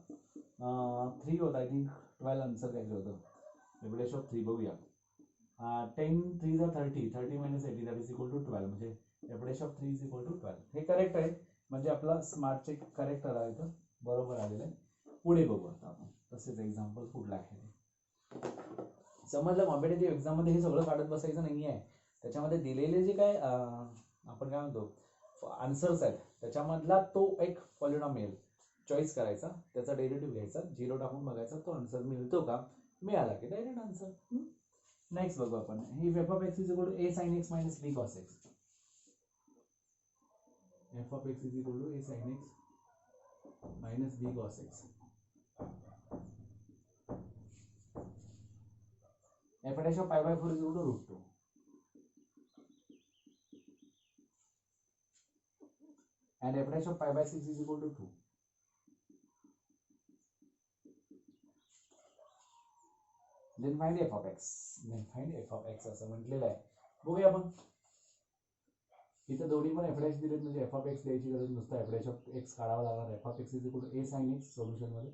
3 होता. आय थिंक 12 आन्सर काहीतरी होतं. f डॅश ऑफ 3 बघूया. 10 3 30, 30 minus 18 that is equal to 12, म्हणजे f dash of 3 is equal to 12. हे करेक्ट आहे, म्हणजे आपला स्मार्ट चेक करेक्ट आला आहे, बरोबर आलेलं आहे. पुढे बघू आता आपण तसेच एक्झाम्पल कुठलं आहे ते. समजलं? कॉम्पिटेटिव्ह एक्झाम मध्ये हे सगळं काढत बसायचं नाही आहे. त्याच्यामध्ये दिलेले जे काय आपण काय म्हणतो आन्सर्स आहेत त्याच्यामधला तो एक पॉलिनॉमियल चॉईस करायचा, त्याचा डेरिव्हेटिव्ह घ्यायचा, 0 टाकून बघायचा, तो आन्सर मिळतो का? मिळाला की डायरेक्ट आन्सर. नेक्स्ट बघू आपण. If f of x is equal to a sin x minus b cos x. f of x is equal to a sin x minus b cos x. f dash of pi by 4 is equal to root 2. And f dash of pi by 6 is equal to 2. Then find f of x. Then find f of x असं म्हटलेलं आहे. बघूया आपण. इथं दोन्ही पण f dash दिलेत, म्हणजे f of x द्यायची गरज नुसतं f dash of x काढावा लागणार. f of x is equal to a sin x solution मध्ये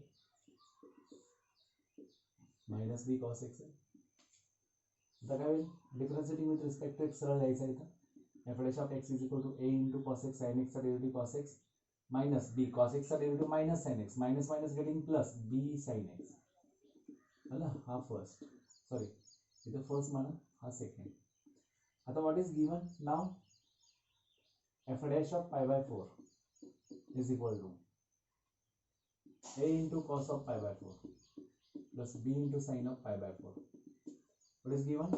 मायनस b cos x. आता काय होईल? Differentiating with respect to x सरळ द्यायचा इथं. f dash of x is equal to a into cos x sin x चा derivative cos x minus b cos x चा derivative minus sin x, minus minus getting plus b sin x. आला हा first, sorry इथं first म्हणा, हा second. आता what is given now? f dash of pi by 4 is equal to a into cos of pi by 4 plus b into sin of pi by 4. What is given?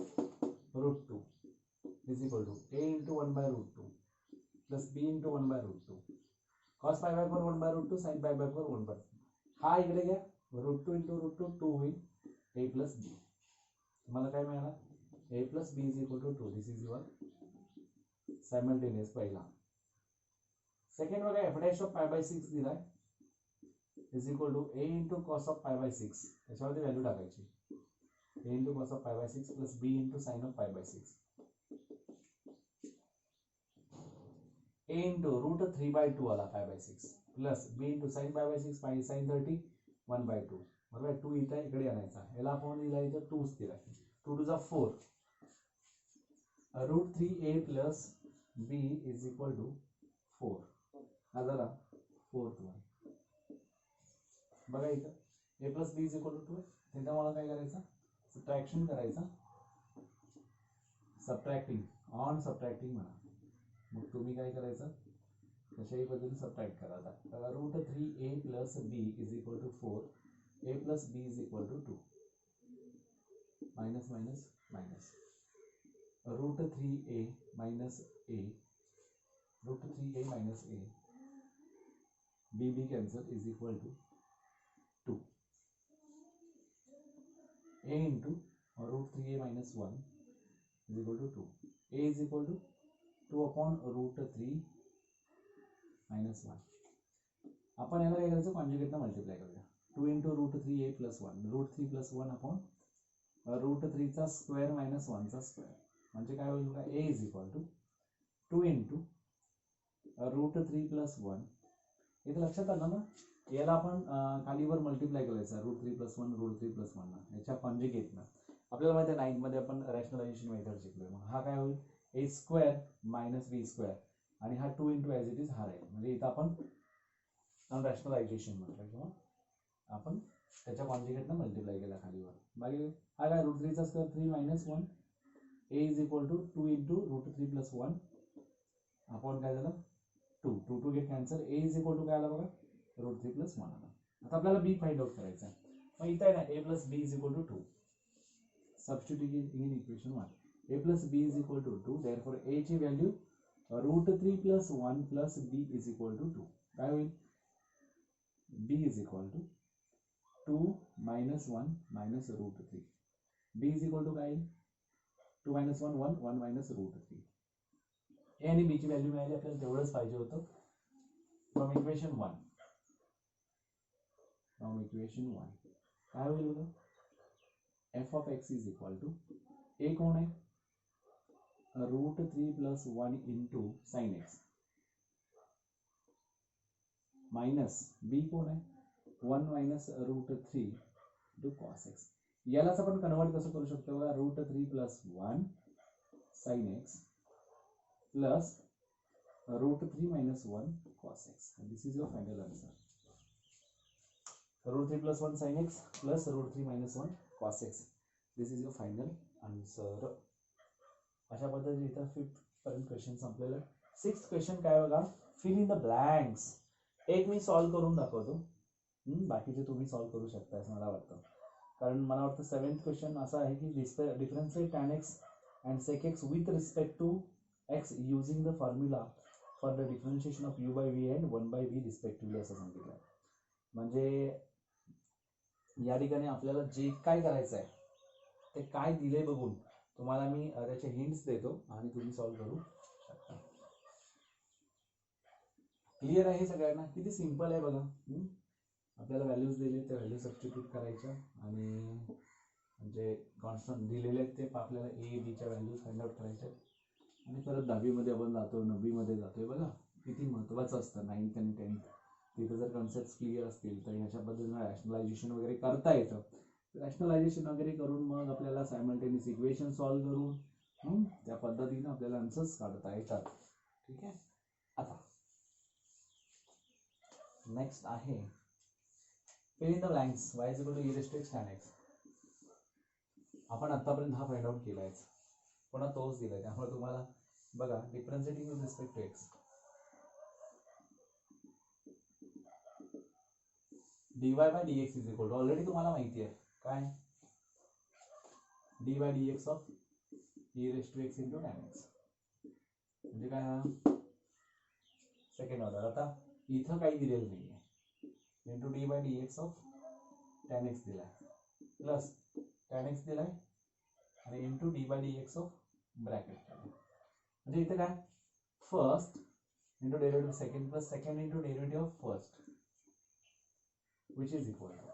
Root 2 is equal to a into 1 by root 2 plus b into 1 by root 2. Cos pi by 4 1 by root 2, sin pi by 4 1 by 4. हा इकडे घ्या, root 2 into root 2 2 होईल a plus b. तुम्हाला काय मिळाला? a plus b is equal to 2. This is your simultaneous पहिला. Second बघा f dash of pi by 6 दिलाय is equal to a into cos of pi by 6, त्याच्यावरती value टाकायची, a into cos of pi by 6 plus b into sine of pi by 6, a into root 3/2 आला pi by 6 plus b into sine pi by 6 pi sign 30 1/2, बरोबर. 2 इथं इकडे आणायचा, याला आपण दिला इथं 2 दिला, 2 to 4, root 3a plus b is equal to 4, हा झाला 4th वन. बघा इथं a plus b is equal to 2, तिथं मला काय करायचं, सबट्रॅक्शन करायचा, सबट्रॅक्टिंग ऑन सबट्रॅक्टिंग म्हणा. मग तुम्ही काय करायचं, कशाही पद्धतीने सबट्रॅक्ट करा. आता root 3a plus b is equal to 4, a plus b is equal to 2, minus minus minus, root 3a minus a, root 3a minus a, b cancel is equal to 2, a into root 3a minus 1 is equal to 2, a is equal to 2 upon root 3 minus 1. आपण याला काय करायचं, कॉन्जुगेटनं multiply करूया. 2 into root 3a plus 1, root 3 plus 1 upon root 3 चा square minus 1 चा square, म्हणजे काय होईल बघा, a is equal to 2 into root 3 plus 1. इथे लक्षात आलं ना, याला आपण खालीवर मल्टिप्लाय करायचं, रूट 3 प्लस 1 रूट 3 प्लस 1 याच्या कॉन्जुगेटनं. आपल्याला माहिती आहे 9th मध्ये आपण रॅशनलायझेशन मेथड शिकलोय. मग हा काय होईल, a square minus b square, आणि हा 2 इंटू ॲज इट इज हा राहील. म्हणजे इथं आपण रॅशनलायझेशन म्हटलं किंवा आपण त्याच्या कॉन्जुगेटनं मल्टिप्लाय केला खालीवर. बाकी हा काय, रूट 3 चा square 3 minus 1, a is equal to 2 into root 3 plus 1 आपण काय झालं 2, 2 two get cancel, a is equal to काय आला बघा, रूट 3 प्लस 1 आला. आता आपल्याला b फाइंड आउट करायचं आहे. मग इथं आहे ना a plus b is equal to 2, substitute in equation 1, a plus b is equal to 2, therefore a ची value root 3 plus 1 plus b is equal to 2, काय होईल, b is equal to 2 minus 1 minus root 3, b is equal to काय येईल, 2 minus 1 1, 1 minus root 3. ए आणि बी ची value मिळाली, आपल्याला तेवढंच पाहिजे होतं. फ्रॉम इक्वेशन 1, फ्रॉम इक्वेशन 1 काय होईल बघा, f of x is equal to, a कोण आहे, root 3 plus 1 into sine x, minus b कोण आहे, 1 minus root 3 into cos x. यालाच आपण कन्वर्ट कसं करू शकतो बघा, root 3 plus 1 sine x plus root 3 minus 1 cos x. This is your final answer. Root 3 plus 1 sine x plus root 3 minus 1 cos x, this is your final answer. अशा पद्धतीने इथं 5th पर्यंत क्वेश्चन संपलेलं. 6th क्वेश्चन काय बघा, fill in the blanks. एक मी solve करून दाखवतो, बाकीचे तुम्ही सॉल्व्ह करू शकता असं मला वाटतं. कारण मला वाटतं 7th क्वेश्चन असा आहे की differentiate tan x and sec x with respect to x using the formula for the differentiation of u by v and 1 by v respectively असं सांगितलं. म्हणजे या ठिकाणी आपल्याला जे काय करायचं आहे ते काय दिले बघून तुम्हाला मी त्याचे हिंट्स देतो आणि तुम्ही सॉल्व्ह करू शकता. क्लिअर आहे सगळ्यांना, किती सिंपल आहे बघा. आपल्याला व्हॅल्यूज दिले त्या व्हॅल्यू सबस्टिट्यूट करायच्या आणि म्हणजे कॉन्स्टंट दिलेले आहेत ते आपल्याला ए बीच्या व्हॅल्यूज फाइंड आउट करायच्या आणि परत 10वीमध्ये आपण जातो 9वीमध्ये जातोय. बघा किती महत्त्वाचं असतं 9th आणि 10th. तिथे जर कन्सेप्ट क्लिअर असतील तर ह्याच्या पद्धतीने रॅशनलायझेशन वगैरे करता येतं. रॅशनलायझेशन वगैरे करून मग आपल्याला सायमल्टेनियस इक्वेशन सॉल्व्ह करून त्या पद्धतीने आपल्याला आन्सर्स काढता येतात. ठीक आहे. आता नेक्स्ट आहे fill in the blanks. y is equal to e raised to x tan x. आपण आतापर्यंत हा फाइंड आउट केलाय, पुन्हा तोच दिलाय. त्यामुळे तुम्हाला बघा differentiating with respect to x dy by dx is equal to, already तुम्हाला माहिती आहे काय, dy dx of e raised to x into tan x म्हणजे काय, सेकंड ऑर्डर. आता इथं काही दिलेलं नाहीये, into d by d x of tan x दिलाय प्लस tan x दिलाय आणि into d by d x of bracket. म्हणजे इथे काय, first into derivative second plus second into derivative of first which is equal to,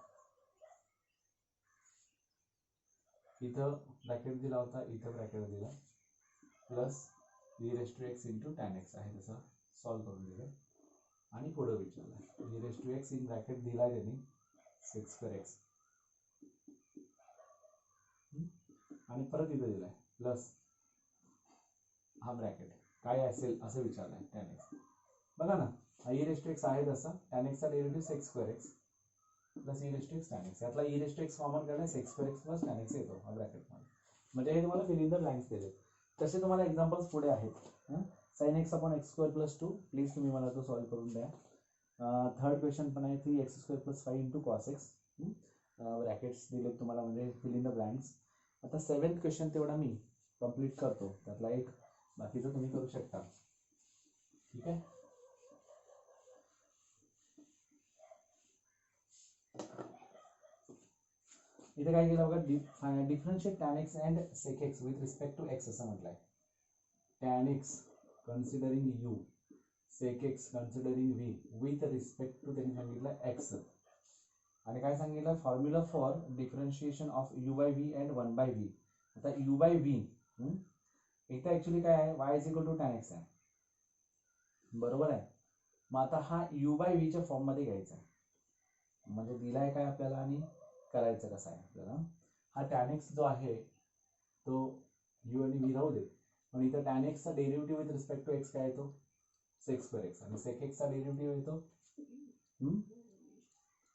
इथं bracket दिला होता, इथं ब्रॅकेट दिला, plus e raise to x into tan x आहे तसं सॉल्व करून दिलं आणि पुढं विचारलं e raise to x in bracket दिलाय त्यांनी सेक स्क्वेअर एक्स आणि परत इथं दिलाय प्लस हा ब्रॅकेट काय असेल असं विचारलंय टॅन एक्स. बघा ना, e रेस टू एक्स आहे तसा, टॅन एक्सचा derivative sec square x plus e raise to x tan x, यातला e raise to x common काढला sec square x plus tan x येतो हा ब्रॅकेटमध्ये. म्हणजे हे तुम्हाला फिल इन द ब्लँक्स दिले. तसे तुम्हाला एक्झाम्पल्स पुढे आहेत. Sign X upon x square plus 2, please तुम्ही मला तो सॉल्व करून द्या. थर्ड क्वेश्चन पण आहे 3x square plus 5 into cos x, brackets दिलेत तुम्हाला म्हणजे फिल इन द ब्लँक्स. आता 7th क्वेश्चन तेवढा मी कंप्लीट करतो, त्यातला एक बाकीचं तुम्ही करू शकता. ठीक आहे. इथे काय केलं बघा, differentiate tan x and sec x with respect to x असं म्हटलंय. Tan x considering u, sec x considering v with respect to त्यांनी सांगितलं एक्स. आणि काय सांगितलं, formula for differentiation of u by v and 1 by v. आता u by v इथं actually काय आहे, y is equal to tan x आहे, बरोबर आहे. मग आता हा यू बाय व्हीच्या फॉर्म मध्ये घ्यायचा आहे, म्हणजे दिलाय काय आपल्याला आणि करायचं कसं आहे आपल्याला. हा टॅन एक्स जो आहे तो यू आणि व्ही राहू दे, पण इथं टॅन एक्सचा derivative with respect to x काय येतो, सेक स्क्वेअर एक्स, आणि सेक एक्सचा डेरिव्हेटिव्ह येतो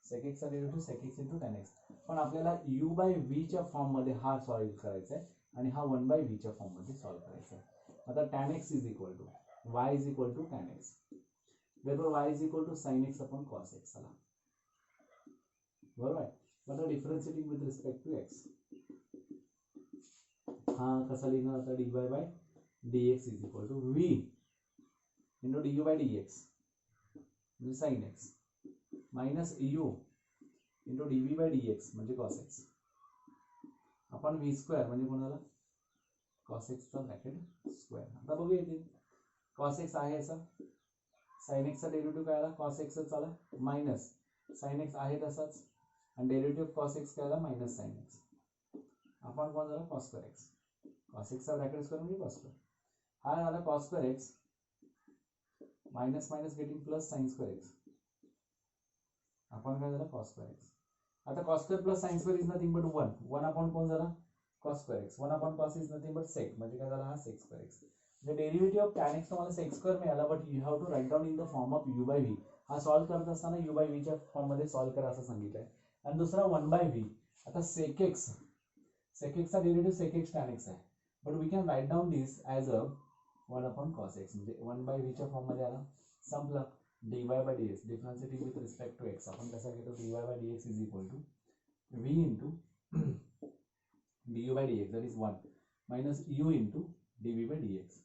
सेक एक्सचा derivative sec x into tan x. पण आपल्याला यू बाय व्हीच्या फॉर्ममध्ये हा सॉल्व्ह करायचा आहे आणि हा 1 बाय व्हीच्या फॉर्ममध्ये सॉल्व्ह करायचा आहे. आता tan x is equal to y is equal to tan x, therefore y is equal to sin x upon cos x. चला बरोबर आहे. आता differentiating with respect to x, हा कसा लिहिणार आता, dy bye dx is equal to v into du by dx म्हणजे sin x minus u into dv by dx म्हणजे cos x आपण v स्क्वेअर म्हणजे कोणाला cos x चा ब्रॅकेट स्क्वेअर. आता बघूया इथे cos x आहे असा, sin x चा डेरिव्हेटिव्ह काय आला, cos x च आला, मायनस sin x आहे तसाच आणि डेरिव्हेटिव्ह cos x काय आला, मायनस sin x. आपण कोण झाला cos square x, cos x चा ब्रॅकेट स्क्वेअर म्हणजे cos स्क्वेअर. हा आला cos square x minus minus getting plus sin square x, आपण काय झाला cos स्क्वेअर x. आता cos square plus sin square is nothing but 1 आपण कोण झाला cos square x, 1 upon cos is nothing but sec, म्हणजे काय झाला हा sec square x. The derivative of tan x तुम्हाला sec स्क्वेअर मिळाला, but you have to write down in the form of u by v. हा सॉल्व्ह करत असताना u बाय v च्या फॉर्म मध्ये सॉल्व्ह करा असं सांगितलंय. आणि दुसरा 1 बाय v. आता sec x चा derivative sec x tan x आहे, but we can write down this as a 1 upon cos x, म्हणजे 1 बाय v च्या फॉर्म मध्ये आला. संपला. dy bye dx differentiating with respect to x, आपण कसा घेतो, dy bye dx is equal to v into du by dx that is 1 minus u into dv by dx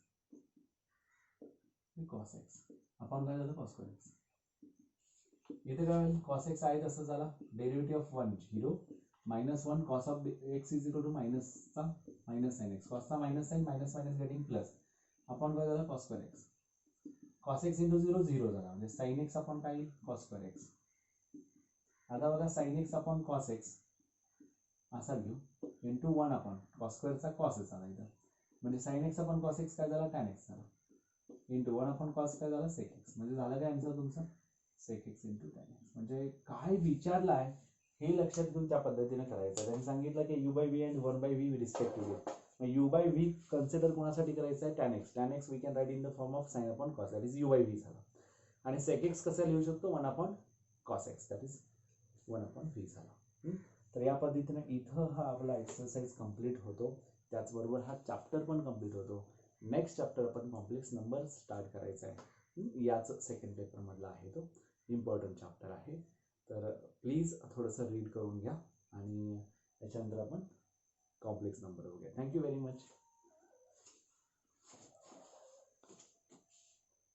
cos x. आपण काय झालं cos स्क्वेअर x. इथे काय होईल, cos x आहे तसं झाला, derivative of 1 0 minus 1 cos of x is equal to minus चा मायनस sin x, cos चा minus sine minus minus getting plus, आपण काय झालं cos square x. cos x into 0 0 झाला, म्हणजे sin x आपण काय येईल cos स्क्वेअर x. आता बघा sin x upon cos x असा घेऊ इंटू 1 अपॉन cos स्क्वेअरचा cos च आला इथं, म्हणजे sin x upon cos x काय झाला tan x झाला इंटू 1 अपॉन cos काय झाला sec x, म्हणजे झालं काय आन्सर तुमचा sec x into tan x. म्हणजे काय विचारलाय हे लक्षात घेऊन त्या पद्धतीने करायचं. त्यांनी सांगितलं की u by v and 1 by v respectively. u by v consider कोणासाठी करायचं आहे, tan x. tan x we can write in the form of sin upon cos, that is u by v झाला. आणि sec x कसं लिहू शकतो, 1 upon cos x that is 1 upon v झाला. तर या पद्धतीने इथं हा आपला एक्सरसाइज कंप्लीट होतो, त्याचबरोबर हा चॅप्टर पण कंप्लीट होतो. नेक्स्ट चॅप्टर आपण कॉम्प्लेक्स नंबर स्टार्ट करायचा आहे, याच सेकंड पेपर मधला आहे, तो इम्पॉर्टंट चॅप्टर आहे. तर प्लीज थोडंसं रीड करून घ्या आणि त्याच्यानंतर आपण कॉम्प्लेक्स नंबर बघूया. Thank you very much.